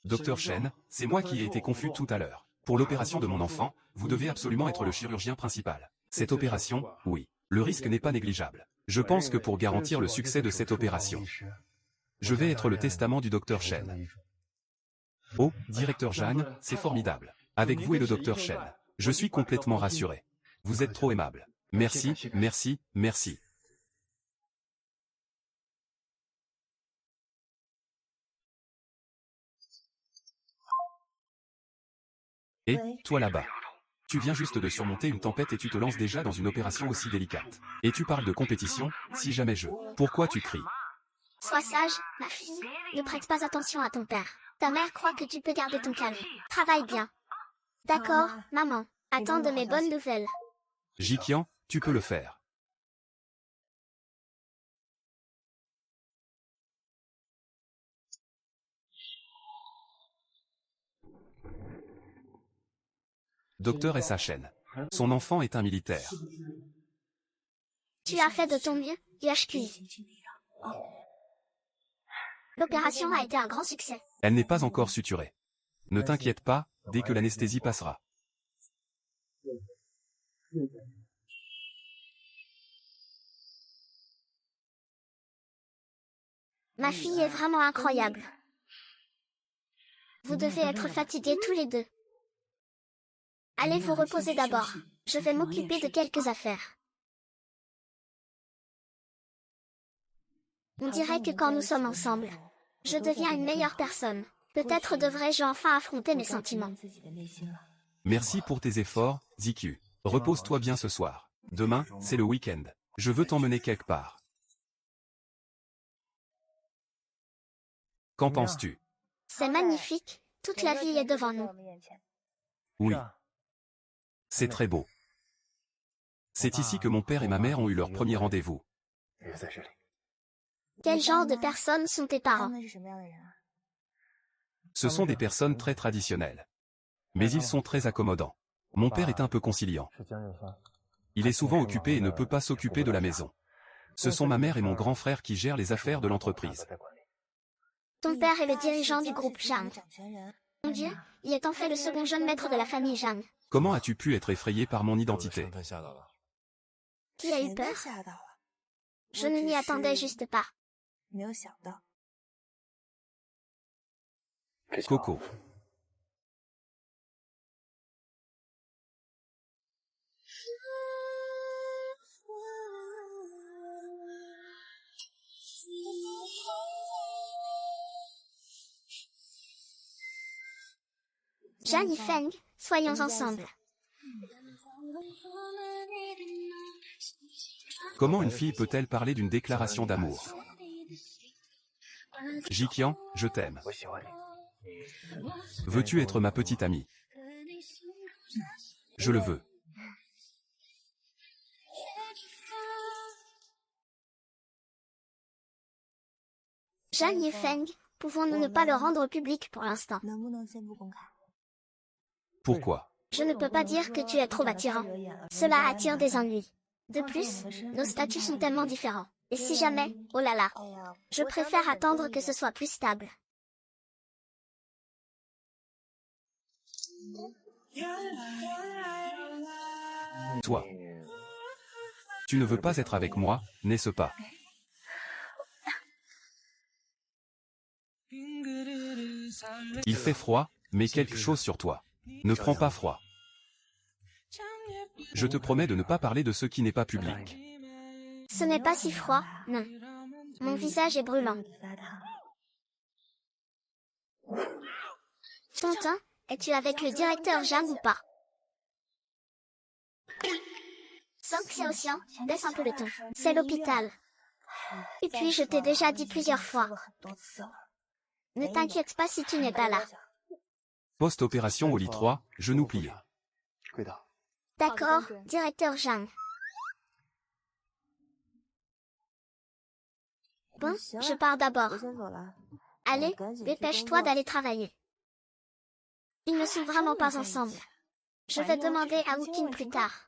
Docteur Chen, c'est moi qui ai été confus tout à l'heure. Pour l'opération de mon enfant, vous devez absolument être le chirurgien principal. Cette opération, oui, le risque n'est pas négligeable. Je pense que pour garantir le succès de cette opération, je vais être le testament du docteur Chen. Oh, directeur Zhang, c'est formidable. Avec vous et le docteur Chen, je suis complètement rassuré. Vous êtes trop aimable. Merci, merci, merci. Et, toi là-bas. Tu viens juste de surmonter une tempête et tu te lances déjà dans une opération aussi délicate. Et tu parles de compétition, si jamais je... Pourquoi tu cries? Sois sage, ma fille. Ne prête pas attention à ton père. Ta mère croit que tu peux garder ton calme. Travaille bien. D'accord, maman. Attends de mes bonnes nouvelles. Jiqian, tu peux le faire. Docteur SHN. Son enfant est un militaire. Tu as fait de ton mieux, YHQI. L'opération a été un grand succès. Elle n'est pas encore suturée. Ne t'inquiète pas, dès que l'anesthésie passera. Ma fille est vraiment incroyable. Vous devez être fatigués tous les deux. Allez vous reposer d'abord. Je vais m'occuper de quelques affaires. On dirait que quand nous sommes ensemble, je deviens une meilleure personne. Peut-être devrais-je enfin affronter mes sentiments. Merci pour tes efforts, Ziku. Repose-toi bien ce soir. Demain, c'est le week-end. Je veux t'emmener quelque part. Qu'en penses-tu? C'est magnifique. Toute la vie est devant nous. Oui. C'est très beau. C'est ici que mon père et ma mère ont eu leur premier rendez-vous. Quel genre de personnes sont tes parents? Ce sont des personnes très traditionnelles. Mais ils sont très accommodants. Mon père est un peu conciliant. Il est souvent occupé et ne peut pas s'occuper de la maison. Ce sont ma mère et mon grand frère qui gèrent les affaires de l'entreprise. Ton père est le dirigeant du groupe Zhang. Mon Dieu, il est en fait le second jeune maître de la famille Zhang. Comment as-tu pu être effrayé par mon identité? Qui a eu peur? Je ne m'y attendais juste pas. Coco. Zhang Yifeng, soyons ensemble. Comment une fille peut-elle parler d'une déclaration d'amour? Jiqian, je t'aime. Veux-tu être ma petite amie? Je le veux. Zhang Yifeng, pouvons-nous ne pas le rendre public pour l'instant? Pourquoi? Je ne peux pas dire que tu es trop attirant. Cela attire des ennuis. De plus, nos statuts sont tellement différents. Et si jamais, oh là là, je préfère attendre que ce soit plus stable. Toi. Tu ne veux pas être avec moi, n'est-ce pas? Il fait froid, mais quelque chose sur toi. Ne prends pas froid. Je te promets de ne pas parler de ce qui n'est pas public. Ce n'est pas si froid, non. Mon visage est brûlant. Tonton, es-tu avec le directeur Zhang ou pas? Sans que c'est océan, baisse un peu le ton. C'est l'hôpital. Et puis je t'ai déjà dit plusieurs fois. Ne t'inquiète pas si tu n'es pas là. Post-opération au lit 3, genou plié. D'accord, directeur Jeanne. Bon, je pars d'abord. Allez, dépêche-toi d'aller travailler. Ils ne sont vraiment pas ensemble. Je vais demander à Wukin plus tard.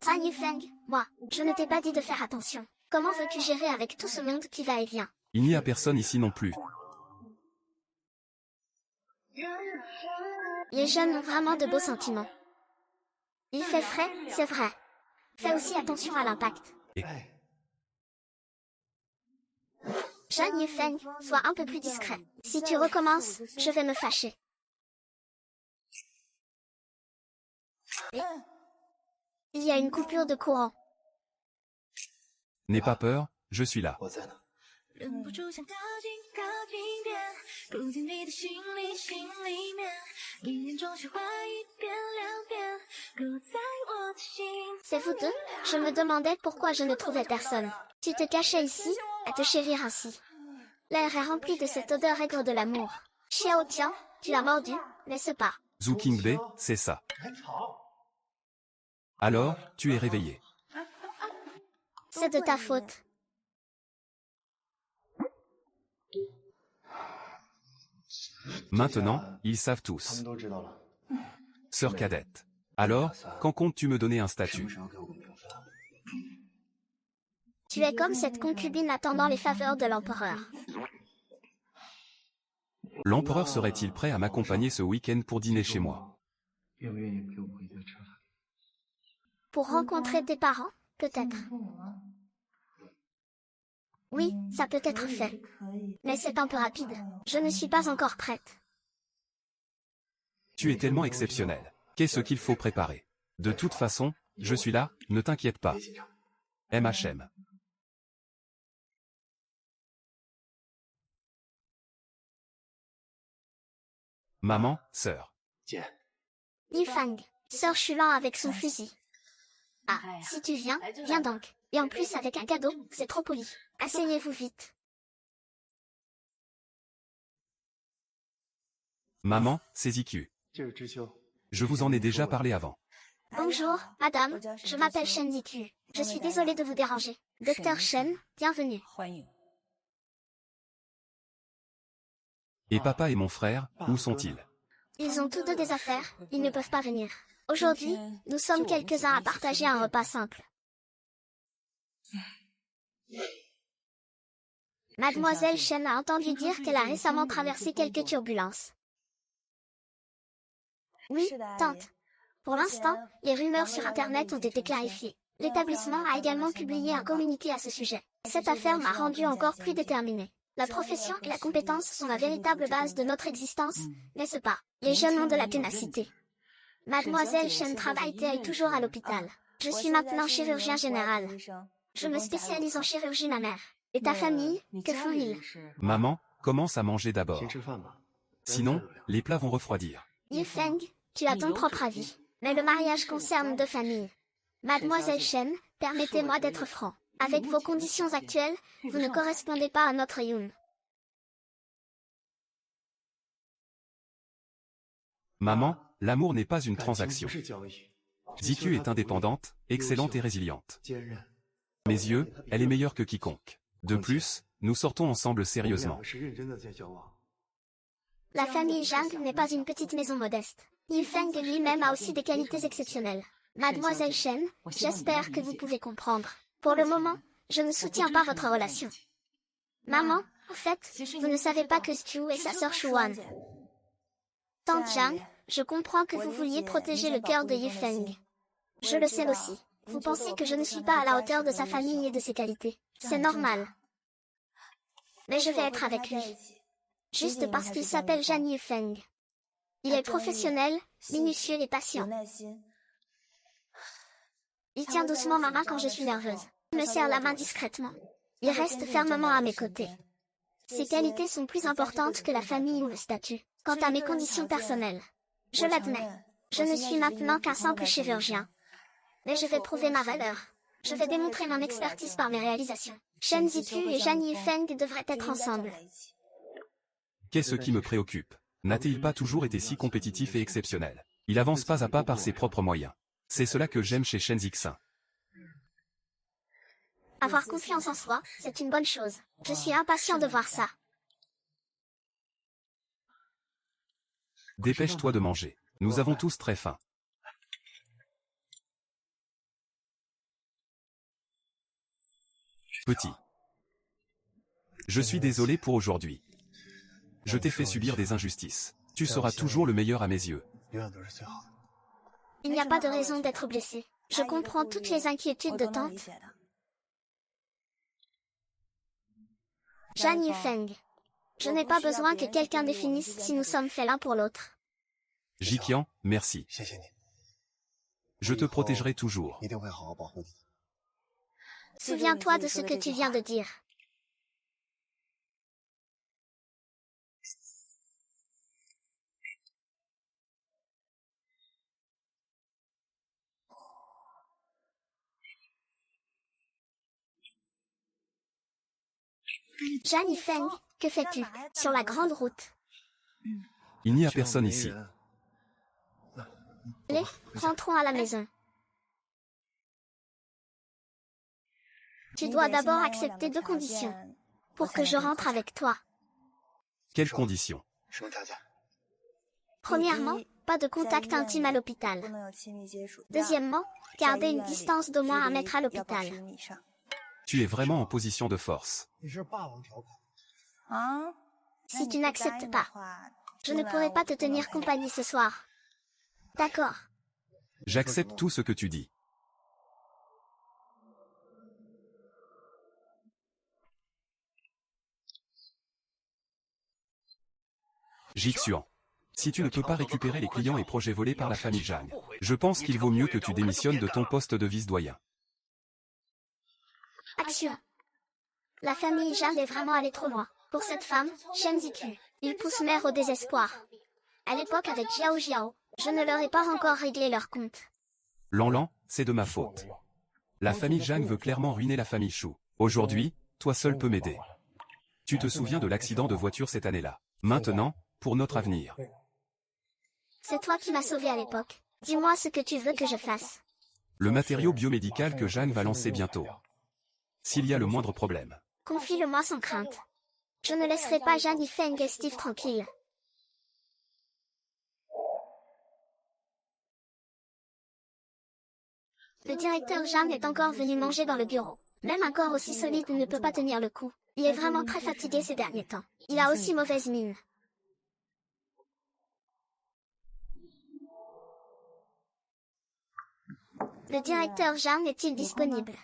Zhang Yifeng, moi, je ne t'ai pas dit de faire attention. Comment veux-tu gérer avec tout ce monde qui va et vient? Il n'y a personne ici non plus. Les jeunes ont vraiment de beaux sentiments. Il fait frais, c'est vrai. Fais aussi attention à l'impact. Zhang Yifeng, sois un peu plus discret. Si tu recommences, je vais me fâcher. Il y a une coupure de courant. N'aie pas peur, je suis là. C'est vous deux? Je me demandais pourquoi je ne trouvais personne. Tu te cachais ici, à te chérir ainsi. L'air est rempli de cette odeur aigre de l'amour. Xiao Tian, tu l'as mordu, laisse pas. Zhu Qingbe, c'est ça. Alors, tu es réveillé. C'est de ta faute. Maintenant, ils savent tous. Sœur cadette. Alors, quand comptes-tu me donner un statut? Tu es comme cette concubine attendant les faveurs de l'empereur. L'empereur serait-il prêt à m'accompagner ce week-end pour dîner chez moi? Pour rencontrer tes parents, peut-être. Oui, ça peut être fait. Mais c'est un peu rapide. Je ne suis pas encore prête. Tu es tellement exceptionnel. Qu'est-ce qu'il faut préparer? De toute façon, je suis là, ne t'inquiète pas. MHM. Maman, sœur. Yifeng, sœur Chulan avec son fusil. Ah, si tu viens, viens donc. Et en plus avec un cadeau, c'est trop poli. Asseyez-vous vite. Maman, c'est Zikyu. Je vous en ai déjà parlé avant. Bonjour, madame, je m'appelle Shen Yikyu. Je suis désolée de vous déranger. Docteur Shen, bienvenue. Et papa et mon frère, où sont-ils? Ils ont tous deux des affaires, ils ne peuvent pas venir. Aujourd'hui, nous sommes quelques-uns à partager un repas simple. Mademoiselle Shen a entendu dire qu'elle a récemment traversé quelques turbulences. Oui, tante. Pour l'instant, les rumeurs sur Internet ont été clarifiées. L'établissement a également publié un communiqué à ce sujet. Cette affaire m'a rendue encore plus déterminée. La profession et la compétence sont la véritable base de notre existence, n'est-ce pas? Les jeunes ont de la ténacité. Mademoiselle Shen travaille toujours à l'hôpital. Je suis maintenant chirurgien général. Je me spécialise en chirurgie mammaire. Et ta famille, que font-ils? Maman, commence à manger d'abord. Sinon, les plats vont refroidir. Yifeng, tu as ton propre avis. Mais le mariage concerne deux familles. Mademoiselle Shen, permettez-moi d'être franc. Avec vos conditions actuelles, vous ne correspondez pas à notre Yun. Maman, l'amour n'est pas une transaction. Zikyu est indépendante, excellente et résiliente. Mes yeux, elle est meilleure que quiconque. De plus, nous sortons ensemble sérieusement. La famille Zhang n'est pas une petite maison modeste. Yifeng lui-même a aussi des qualités exceptionnelles. Mademoiselle Shen, j'espère que vous pouvez comprendre. Pour le moment, je ne soutiens pas votre relation. Maman, en fait, vous ne savez pas que Stu est sa sœur Shuan. Tante Zhang, je comprends que vous vouliez protéger le cœur de Yifeng. Je le sais aussi. Vous pensez que je ne suis pas à la hauteur de sa famille et de ses qualités. C'est normal. Mais je vais être avec lui. Juste parce qu'il s'appelle Zhang Yifeng. Il est professionnel, minutieux et patient. Il tient doucement ma main quand je suis nerveuse. Il me serre la main discrètement. Il reste fermement à mes côtés. Ces qualités sont plus importantes que la famille ou le statut. Quant à mes conditions personnelles, je l'admets. Je ne suis maintenant qu'un simple chirurgien. Mais je vais prouver ma valeur. Je vais démontrer mon expertise par mes réalisations. Shen Zitu et Zhang Yifeng devraient être ensemble. Qu'est-ce qui me préoccupe? N'a-t-il pas toujours été si compétitif et exceptionnel? Il avance pas à pas par ses propres moyens. C'est cela que j'aime chez Shen Zixin. Avoir confiance en soi, c'est une bonne chose. Je suis impatient de voir ça. Dépêche-toi de manger. Nous avons tous très faim. Petit. Je suis désolé pour aujourd'hui. Je t'ai fait subir des injustices. Tu seras toujours le meilleur à mes yeux. Il n'y a pas de raison d'être blessé. Je comprends toutes les inquiétudes de tante. Zhang Yifeng. Je n'ai pas besoin que quelqu'un définisse si nous sommes faits l'un pour l'autre. Jiqian, merci. Je te protégerai toujours. Souviens-toi de ce que tu viens de dire. Zhang Yifeng, que fais-tu sur la grande route? Il n'y a personne ici. Allez, rentrons à la maison. Tu dois d'abord accepter 2 conditions pour que je rentre avec toi. Quelles conditions? Premièrement, pas de contact intime à l'hôpital. Deuxièmement, garder une distance d'au moins 1 mètre à l'hôpital. Tu es vraiment en position de force. Si tu n'acceptes pas, je ne pourrai pas te tenir compagnie ce soir. D'accord. J'accepte tout ce que tu dis. Jixuan. Si tu ne peux pas récupérer les clients et projets volés par la famille Zhang, je pense qu'il vaut mieux que tu démissionnes de ton poste de vice-doyen. Action. La famille Zhang est vraiment allée trop loin. Pour cette femme, Shen Zitu, il pousse mère au désespoir. À l'époque avec Xiao Jiao, je ne leur ai pas encore réglé leur compte. Lan, c'est de ma faute. La famille Zhang veut clairement ruiner la famille Shu. Aujourd'hui, toi seul peux m'aider. Tu te souviens de l'accident de voiture cette année-là. Maintenant, pour notre avenir. C'est toi qui m'as sauvé à l'époque. Dis-moi ce que tu veux que je fasse. Le matériau biomédical que Zhang va lancer bientôt. S'il y a le moindre problème. Confie-le-moi sans crainte. Je ne laisserai pas Zhang Yifeng et Steve tranquilles. Le directeur Zhang est encore venu manger dans le bureau. Même un corps aussi solide ne peut pas tenir le coup. Il est vraiment très fatigué ces derniers temps. Il a aussi mauvaise mine. Le directeur Zhang est-il disponible?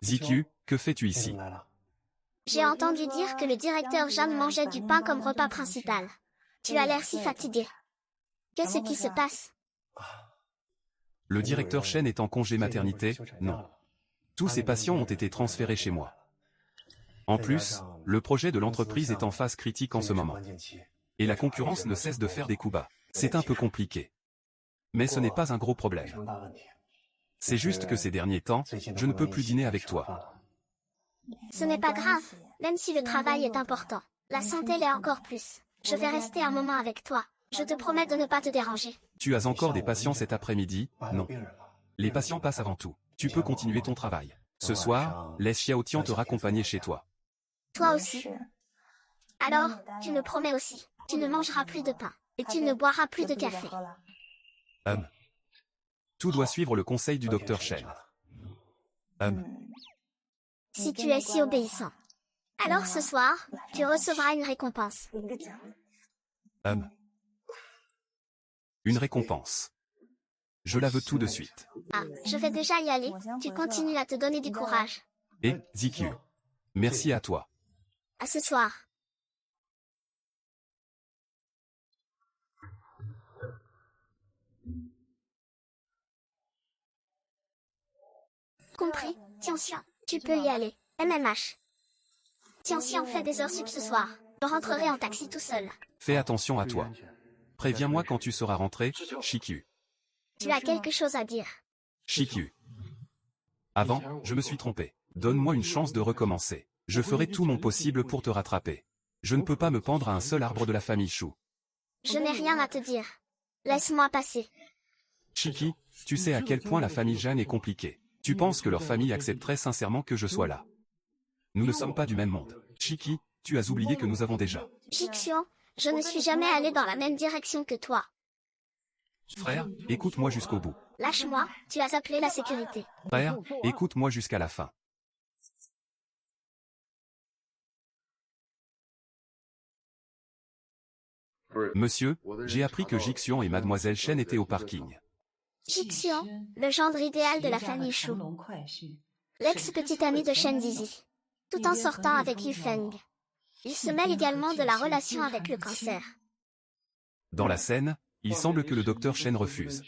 Ziqiu, que fais-tu ici? J'ai entendu dire que le directeur Zhang mangeait du pain comme repas principal. Tu as l'air si fatigué. Qu'est-ce qui se passe? Le directeur Shen est en congé maternité? Non. Tous ses patients ont été transférés chez moi. En plus, le projet de l'entreprise est en phase critique en ce moment. Et la concurrence ne cesse de faire des coups bas. C'est un peu compliqué. Mais ce n'est pas un gros problème. C'est juste que ces derniers temps, je ne peux plus dîner avec toi. Ce n'est pas grave, même si le travail est important. La santé l'est encore plus. Je vais rester un moment avec toi. Je te promets de ne pas te déranger. Tu as encore des patients cet après-midi? Non. Les patients passent avant tout. Tu peux continuer ton travail. Ce soir, laisse Xiao Tian te raccompagner chez toi. Toi aussi. Alors, tu me promets aussi. Tu ne mangeras plus de pain. Et tu ne boiras plus de café. Tout doit suivre le conseil du docteur Shen. Si tu es si obéissant. Alors ce soir, tu recevras une récompense. Une récompense. Je la veux tout de suite. Ah, je vais déjà y aller. Tu continues à te donner du courage. Et, Ziqiu. Merci à toi. À ce soir. Compris, Tianxian, tu peux y aller. MMH. Si on fait des heures sup ce soir, je rentrerai en taxi tout seul. Fais attention à toi. Préviens-moi quand tu seras rentré, Shikyu. Tu as quelque chose à dire. Shikyu. Avant, je me suis trompé. Donne-moi une chance de recommencer. Je ferai tout mon possible pour te rattraper. Je ne peux pas me pendre à un seul arbre de la famille Shu. Je n'ai rien à te dire. Laisse-moi passer. Shiki, tu sais à quel point la famille Jeanne est compliquée. Tu penses que leur famille accepterait sincèrement que je sois là? Nous ne sommes pas du même monde. Shiki, tu as oublié que nous avons déjà. Jixian, je ne suis jamais allé dans la même direction que toi. Frère, écoute-moi jusqu'au bout. Lâche-moi, tu as appelé la sécurité. Frère, écoute-moi jusqu'à la fin. Monsieur, j'ai appris que Jixian et Mademoiselle Shen étaient au parking. Jixian, le gendre idéal de la famille Shu. L'ex-petite amie de Shen Zizi. Tout en sortant avec Yu Feng. Il se mêle également de la relation avec le cancer. Dans la scène, il semble que le docteur Shen refuse.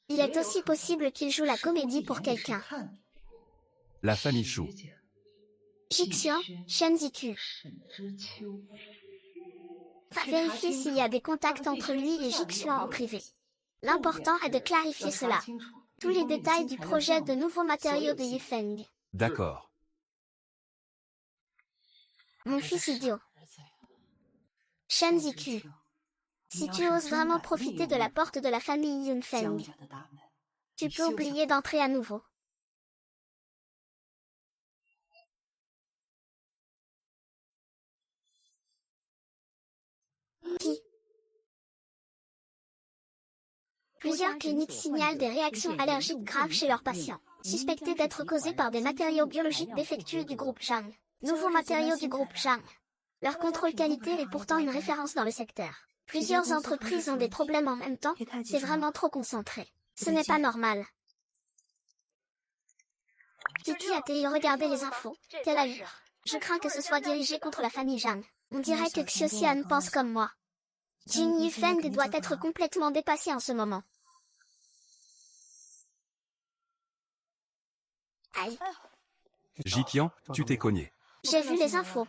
Il est aussi possible qu'il joue la comédie pour quelqu'un. La famille Shu. Jixian, Shen Ziku. Vérifie s'il y a des contacts entre lui et Jixian en privé. L'important est de clarifier cela. Tous les détails du projet de nouveaux matériaux de Yu Feng. D'accord. Mon fils idiot. Shen Ziku. Si tu oses vraiment profiter de la porte de la famille Yun Feng, tu peux oublier d'entrer à nouveau. Qui? Plusieurs cliniques signalent des réactions allergiques graves chez leurs patients, suspectées d'être causées par des matériaux biologiques défectueux du groupe Zhang. Nouveaux matériaux du groupe Zhang. Leur contrôle qualité est pourtant une référence dans le secteur. Plusieurs entreprises ont des problèmes en même temps, c'est vraiment trop concentré. Ce n'est pas normal. Kiki a-t-il regardé les infos? Quelle allure? Je crains que ce soit dirigé contre la famille Zhang. On dirait que Xiaoxian pense comme moi. Jin Yufeng doit être complètement dépassé en ce moment. Aïe. Jixian, tu t'es cogné. J'ai vu les infos.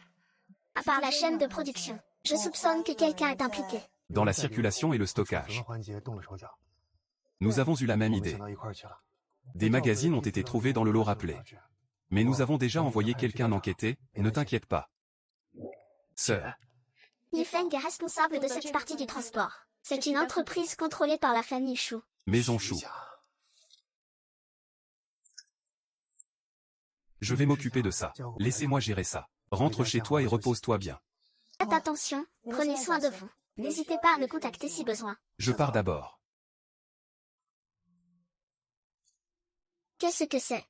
À part la chaîne de production, je soupçonne que quelqu'un est impliqué. Dans la circulation et le stockage. Nous avons eu la même idée. Des magazines ont été trouvés dans le lot rappelé. Mais nous avons déjà envoyé quelqu'un enquêter, ne t'inquiète pas. Sœur. Yifeng est responsable de cette partie du transport. C'est une entreprise contrôlée par la famille Shu. Maison Shu. Je vais m'occuper de ça. Laissez-moi gérer ça. Rentre chez toi et repose-toi bien. Faites attention, prenez soin de vous. N'hésitez pas à me contacter si besoin. Je pars d'abord. Qu'est-ce que c'est?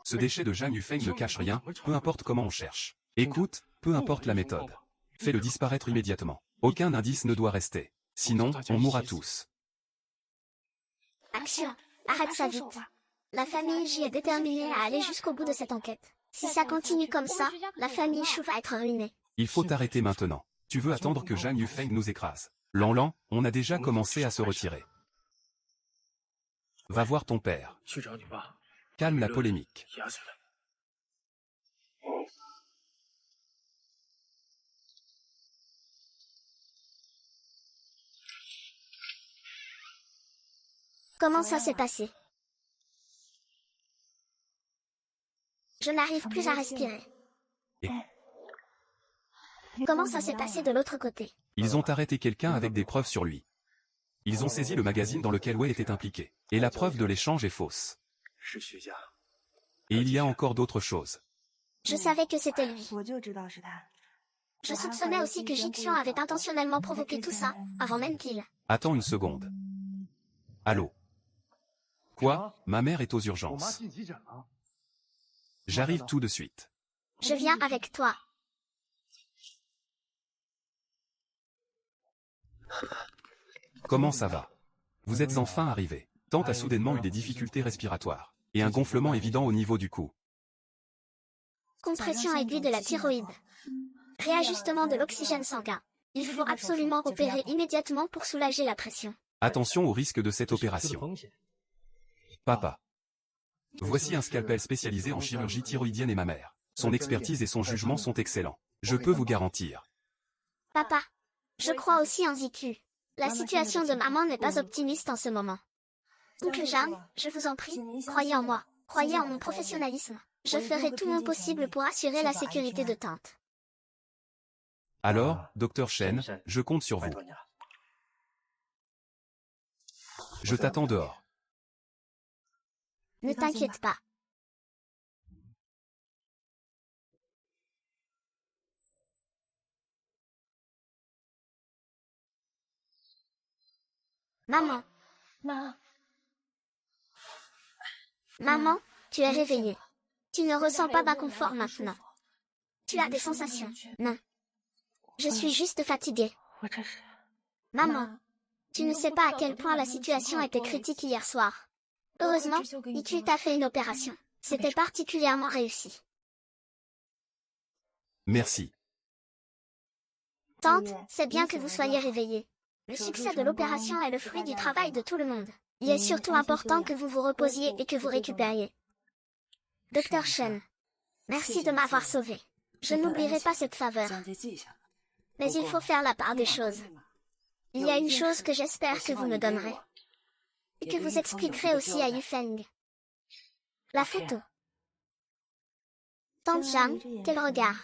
Ce déchet de Zhang Yufeng ne cache rien, peu importe comment on cherche. Écoute, peu importe la méthode. Fais-le disparaître immédiatement. Aucun indice ne doit rester. Sinon, on mourra tous. Action, arrête ça vite. La famille J est déterminée à aller jusqu'au bout de cette enquête. Si ça continue comme ça, la famille Shu va être ruinée. Il faut t'arrêter maintenant. Tu veux attendre que Zhang Yufeng nous écrase. Lan, on a déjà commencé à se retirer. Va voir ton père. Calme la polémique. Comment ça s'est passé? Je n'arrive plus à respirer. Et Comment ça s'est passé de l'autre côté? ils ont arrêté quelqu'un avec des preuves sur lui. Ils ont saisi le magazine dans lequel Wei était impliqué. Et la preuve de l'échange est fausse. Et il y a encore d'autres choses. Je savais que c'était lui. Je soupçonnais aussi que Jixian avait intentionnellement provoqué tout ça, avant même qu'il... Attends une seconde. Allô? Quoi? Ma mère est aux urgences. J'arrive tout de suite. Je viens avec toi. Comment ça va? Vous êtes enfin arrivé. Tante a soudainement eu des difficultés respiratoires. Et un gonflement évident au niveau du cou. Compression aiguë de la thyroïde. Réajustement de l'oxygène sanguin. Il faut absolument opérer immédiatement pour soulager la pression. Attention au risque de cette opération. Papa. Voici un scalpel spécialisé en chirurgie thyroïdienne et mammaire. Son expertise et son jugement sont excellents. Je peux vous garantir. Papa, je crois aussi en ZQ. La situation de maman n'est pas optimiste en ce moment. Oncle Jeanne, je vous en prie, croyez en moi, croyez en mon professionnalisme. Je ferai tout mon possible pour assurer la sécurité de tante. Alors, docteur Chen, je compte sur vous. Je t'attends dehors. Ne t'inquiète pas. Maman. Maman, tu es réveillée. Tu ne ressens pas d'inconfort maintenant. Tu as des sensations. Non. Je suis juste fatiguée. Maman, tu ne sais pas à quel point la situation était critique hier soir. Heureusement, Itu t'a fait une opération. C'était particulièrement réussi. Merci. Tante, c'est bien que vous soyez réveillée. Le succès de l'opération est le fruit du travail de tout le monde. Il est surtout important que vous vous reposiez et que vous récupériez. Docteur Chen, merci de m'avoir sauvée. Je n'oublierai pas cette faveur. Mais il faut faire la part des choses. Il y a une chose que j'espère que vous me donnerez. Et que vous expliquerez aussi à Yufeng. La photo. Tante Jeanne, quel regard.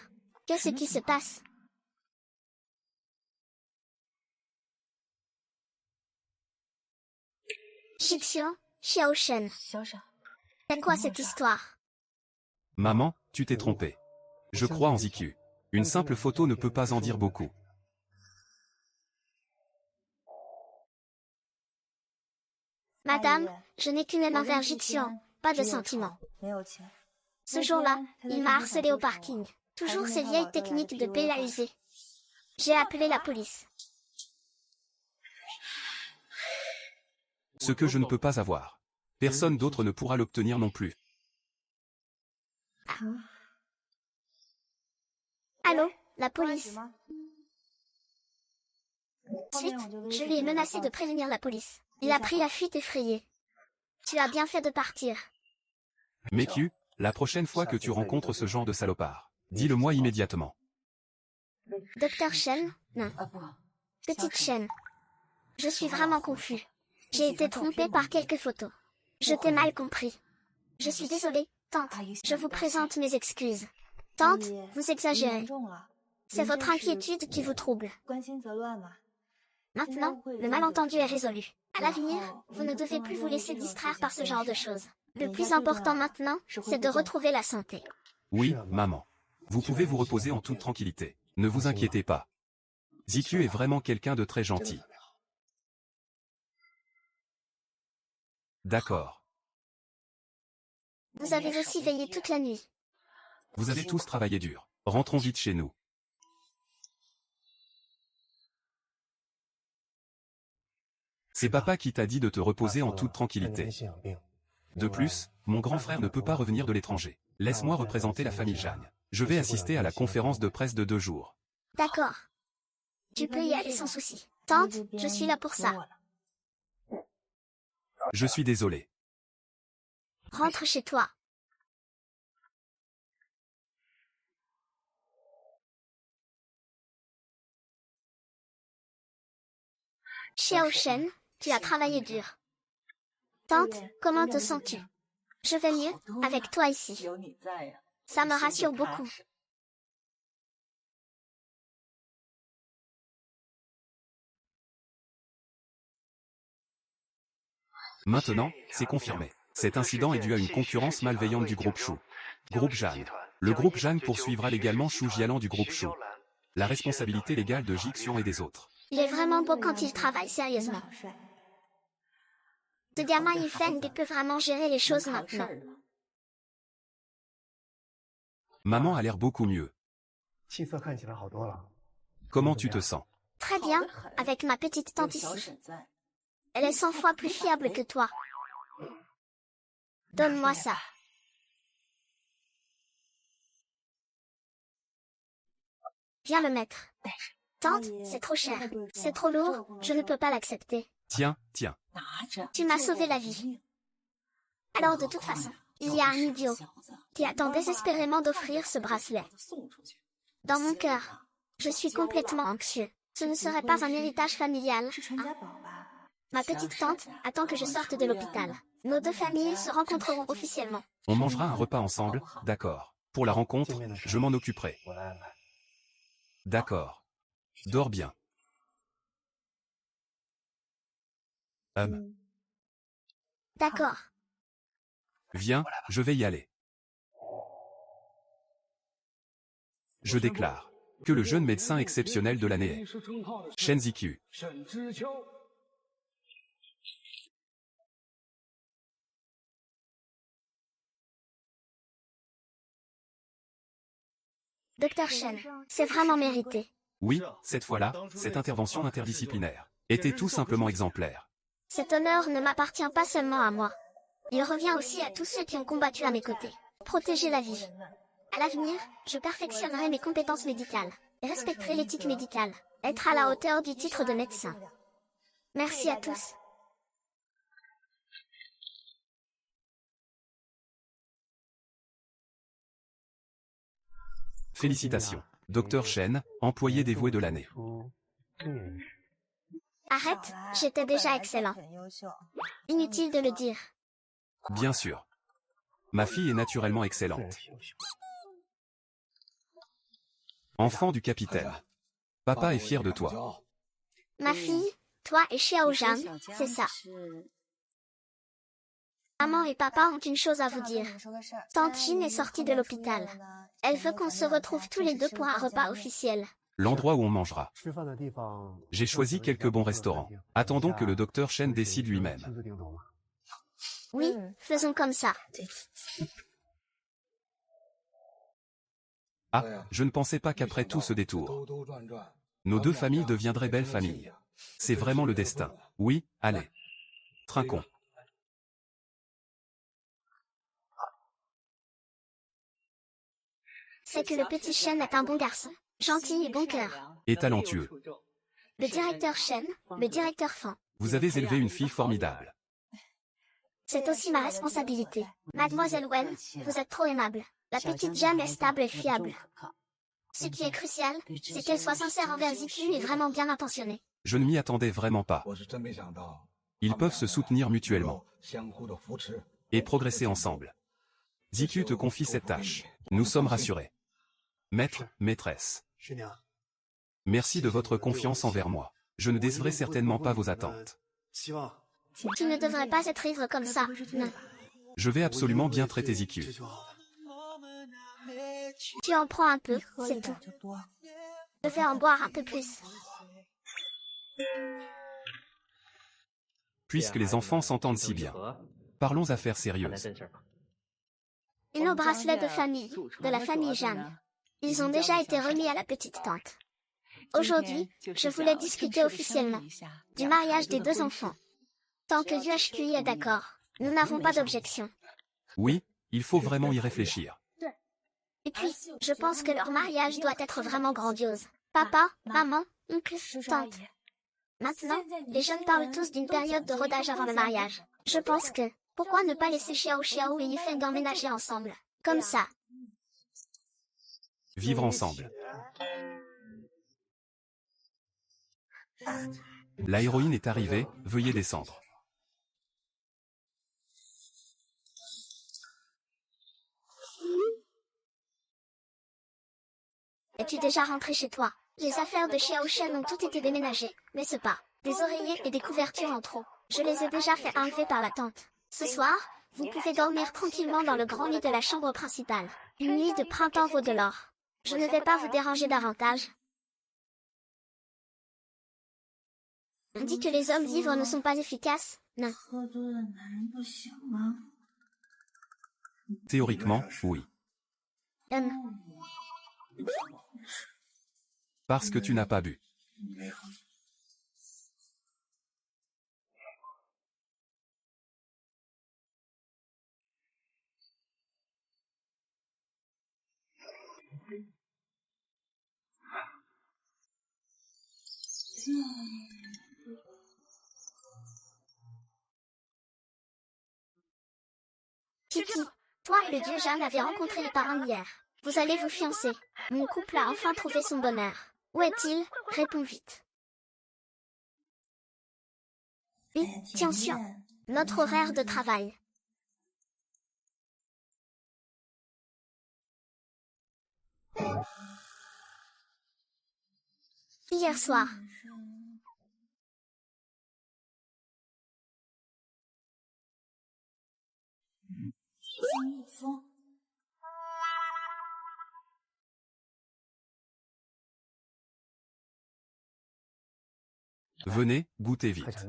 Qu'est-ce qui se passe? Shixian, Xiaoshen. C'est quoi cette histoire? Maman, tu t'es trompée. Je crois en ZQ. Une simple photo ne peut pas en dire beaucoup. Madame, je n'ai qu'une aime envers Jixian, pas de sentiments. Ce jour-là, il m'a harcelé au parking. Toujours ces vieilles techniques de paix à user. J'ai appelé la police. Ce que je ne peux pas avoir. Personne d'autre ne pourra l'obtenir non plus. Allô, la police. Ensuite, je lui ai menacé de prévenir la police. Il a pris la fuite effrayée. Tu as bien fait de partir. Meku, la prochaine fois que tu rencontres ce genre de salopard, dis-le-moi immédiatement. Docteur Chen, non. Petite Chen. Je suis vraiment confus. J'ai été trompée par quelques photos. Je t'ai mal compris. Je suis désolée, tante. Je vous présente mes excuses. Tante, vous exagérez. C'est votre inquiétude qui vous trouble. Maintenant, le malentendu est résolu. À l'avenir, vous ne devez plus vous laisser distraire par ce genre de choses. Le plus important maintenant, c'est de retrouver la santé. Oui, maman. Vous pouvez vous reposer en toute tranquillité. Ne vous inquiétez pas. ZQ est vraiment quelqu'un de très gentil. D'accord. Vous avez aussi veillé toute la nuit. Vous avez tous travaillé dur. Rentrons vite chez nous. C'est papa qui t'a dit de te reposer en toute tranquillité. De plus, mon grand frère ne peut pas revenir de l'étranger. Laisse-moi représenter la famille Jeanne. Je vais assister à la conférence de presse de 2 jours. D'accord. Tu peux y aller sans souci. Tante, je suis là pour ça. Je suis désolé. Rentre chez toi. Xiao Shen, tu as travaillé dur. Tante, comment te sens-tu? Je vais mieux, avec toi ici. Ça me rassure beaucoup. Maintenant, c'est confirmé. Cet incident est dû à une concurrence malveillante du groupe Shu. Groupe Jeanne. Le groupe Jeanne poursuivra légalement Shu Jialan du groupe Shu. La responsabilité légale de Jixian et des autres. Il est vraiment beau quand il travaille sérieusement. Ce gamin Yifeng peut vraiment gérer les choses maintenant. Maman a l'air beaucoup mieux. Comment tu te sens? Très bien, avec ma petite tante ici. Elle est 100 fois plus fiable que toi. Donne-moi ça. Viens le mettre. Tante, c'est trop cher. C'est trop lourd, je ne peux pas l'accepter. Tiens, tiens. Tu m'as sauvé la vie. Alors de toute façon, il y a un idiot qui attend désespérément d'offrir ce bracelet. Dans mon cœur, je suis complètement anxieux. Ce ne serait pas un héritage familial. Ma petite tante attend que je sorte de l'hôpital. Nos deux familles se rencontreront officiellement. On mangera un repas ensemble, d'accord. Pour la rencontre, je m'en occuperai. D'accord. Dors bien. D'accord. Viens, je vais y aller. Je déclare que le jeune médecin exceptionnel de l'année est Shen Ziqiu. Docteur Shen, c'est vraiment mérité. Oui, cette fois-là, cette intervention interdisciplinaire était tout simplement exemplaire. Cet honneur ne m'appartient pas seulement à moi. Il revient aussi à tous ceux qui ont combattu à mes côtés. Protéger la vie. À l'avenir, je perfectionnerai mes compétences médicales et respecterai l'éthique médicale. Être à la hauteur du titre de médecin. Merci à tous. Félicitations, Dr Shen, employé dévoué de l'année. Arrête, j'étais déjà excellent. Inutile de le dire. Bien sûr. Ma fille est naturellement excellente. Enfant du capitaine. Papa est fier de toi. Ma fille, toi et Xiao Zhan, c'est ça. Maman et papa ont une chose à vous dire. Tante Jin est sortie de l'hôpital. Elle veut qu'on se retrouve tous les deux pour un repas officiel. L'endroit où on mangera. J'ai choisi quelques bons restaurants. Attendons que le docteur Shen décide lui-même. Oui, faisons comme ça. Ah, je ne pensais pas qu'après tout ce détour, nos deux familles deviendraient belles familles. C'est vraiment le destin. Oui, allez. Trinquons. C'est que le petit Shen est un bon garçon, gentil et bon cœur. Et talentueux. Le directeur Shen, le directeur Fan. Vous avez élevé une fille formidable. C'est aussi ma responsabilité. Mademoiselle Wen, vous êtes trop aimable. La petite Jeanne est stable et fiable. Ce qui est crucial, c'est qu'elle soit sincère envers Ziqiu et vraiment bien intentionnée. Je ne m'y attendais vraiment pas. Ils peuvent se soutenir mutuellement et progresser ensemble. Ziqiu te confie cette tâche. Nous sommes rassurés. Maître, maîtresse. Merci de votre confiance envers moi. Je ne décevrai certainement pas vos attentes. Tu ne devrais pas être ivre comme ça, non. Je vais absolument bien traiter Ziqiu. Tu en prends un peu, c'est tout. Je vais en boire un peu plus. Puisque les enfants s'entendent si bien, parlons affaires sérieuses. Et nos bracelets de famille, de la famille Jeanne. Ils ont déjà été remis à la petite tante. Aujourd'hui, je voulais discuter officiellement du mariage des deux enfants. Tant que UHQI est d'accord, nous n'avons pas d'objection. Oui, il faut vraiment y réfléchir. Et puis, je pense que leur mariage doit être vraiment grandiose. Papa, maman, oncle, tante. Maintenant, les jeunes parlent tous d'une période de rodage avant le mariage. Je pense que, pourquoi ne pas laisser Xiao Xiao et Yifeng emménager ensemble? Comme ça. Vivre ensemble. La héroïne est arrivée, veuillez descendre. Es-tu déjà rentré chez toi? Les affaires de Xiao Shen ont toutes été déménagées, mais ce pas. Des oreillers et des couvertures en trop. Je les ai déjà fait enlever par la tante. Ce soir, vous pouvez dormir tranquillement dans le grand lit de la chambre principale. Une nuit de printemps vaut de l'or. Je ne vais pas vous déranger davantage. On dit que les hommes ivres ne sont pas efficaces, non. Théoriquement, oui. Parce que tu n'as pas bu. Ziki, toi et le dieu Jeanne avez rencontré les parents hier. Vous allez vous fiancer. Mon couple a enfin trouvé son bonheur. Où est-il? Réponds vite. Oui, tiens sûr. Notre horaire de travail. Hier soir. Venez, goûtez vite.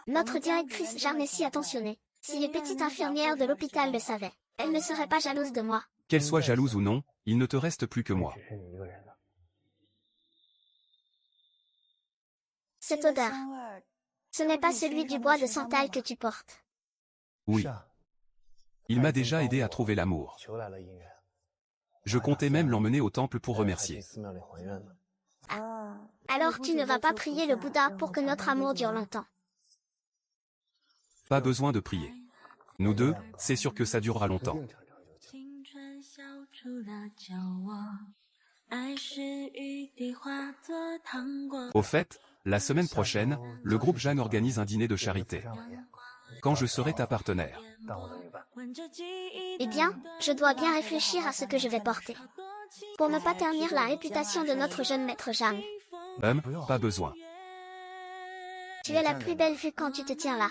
Notre directrice Jeanne est si attentionnée. Si les petites infirmières de l'hôpital le savaient, elles ne seraient pas jalouses de moi. Qu'elle soit jalouse ou non, il ne te reste plus que moi. Cette odeur, ce n'est pas celui du bois de santal que tu portes. Oui. Il m'a déjà aidé à trouver l'amour. Je comptais même l'emmener au temple pour remercier. Alors tu ne vas pas prier le Bouddha pour que notre amour dure longtemps. Pas besoin de prier. Nous deux, c'est sûr que ça durera longtemps. Au fait, la semaine prochaine, le groupe Jeanne organise un dîner de charité. Quand je serai ta partenaire. Eh bien, je dois bien réfléchir à ce que je vais porter. Pour ne pas ternir la réputation de notre jeune maître Jeanne. Pas besoin. Tu es la plus belle vue quand tu te tiens là.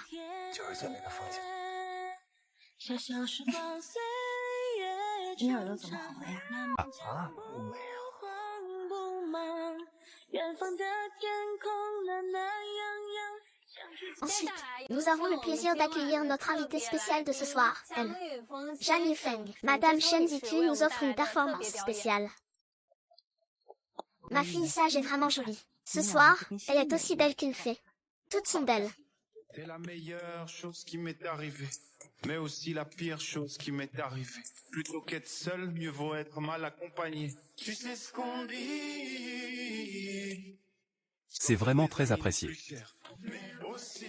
Ensuite, nous avons le plaisir d'accueillir notre invitée spéciale de ce soir, elle. Jeanne Yifeng. Madame Shen Zitu nous offre une performance spéciale. Ma fille sage est vraiment jolie. Ce soir, elle est aussi belle qu'une fée. Toutes sont belles. C'est la meilleure chose qui m'est arrivée, mais aussi la pire chose qui m'est arrivée. Plutôt qu'être seul, mieux vaut être mal accompagné. Tu sais ce qu'on dit. C'est vraiment très apprécié. Mais aussi,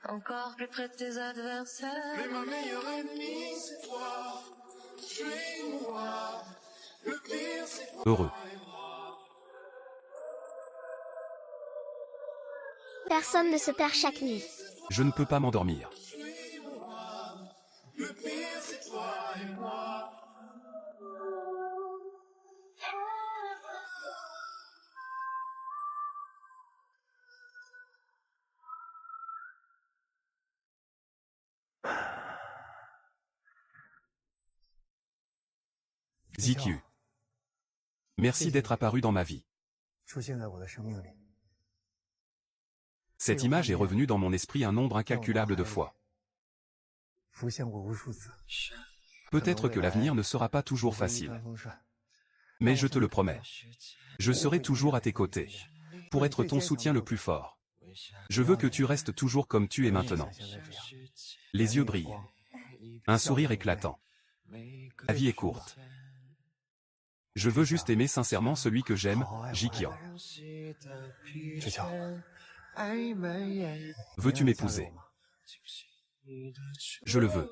Encore plus près de tes adversaires. mais ma meilleure ennemie, c'est toi. Suis-moi. Le pire, c'est toi. Heureux. Personne ne se perd chaque nuit. Je ne peux pas m'endormir. Le pire, c'est toi et moi. Zikyu. Merci d'être apparu dans ma vie. Cette image est revenue dans mon esprit un nombre incalculable de fois. Peut-être que l'avenir ne sera pas toujours facile. Mais je te le promets. Je serai toujours à tes côtés. Pour être ton soutien le plus fort. Je veux que tu restes toujours comme tu es maintenant. Les yeux brillent. Un sourire éclatant. La vie est courte. Je veux juste aimer sincèrement celui que j'aime, Jikian. Veux-tu m'épouser? Je le veux.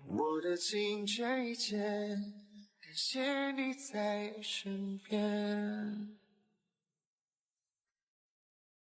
我的情这一切，感谢你在身边。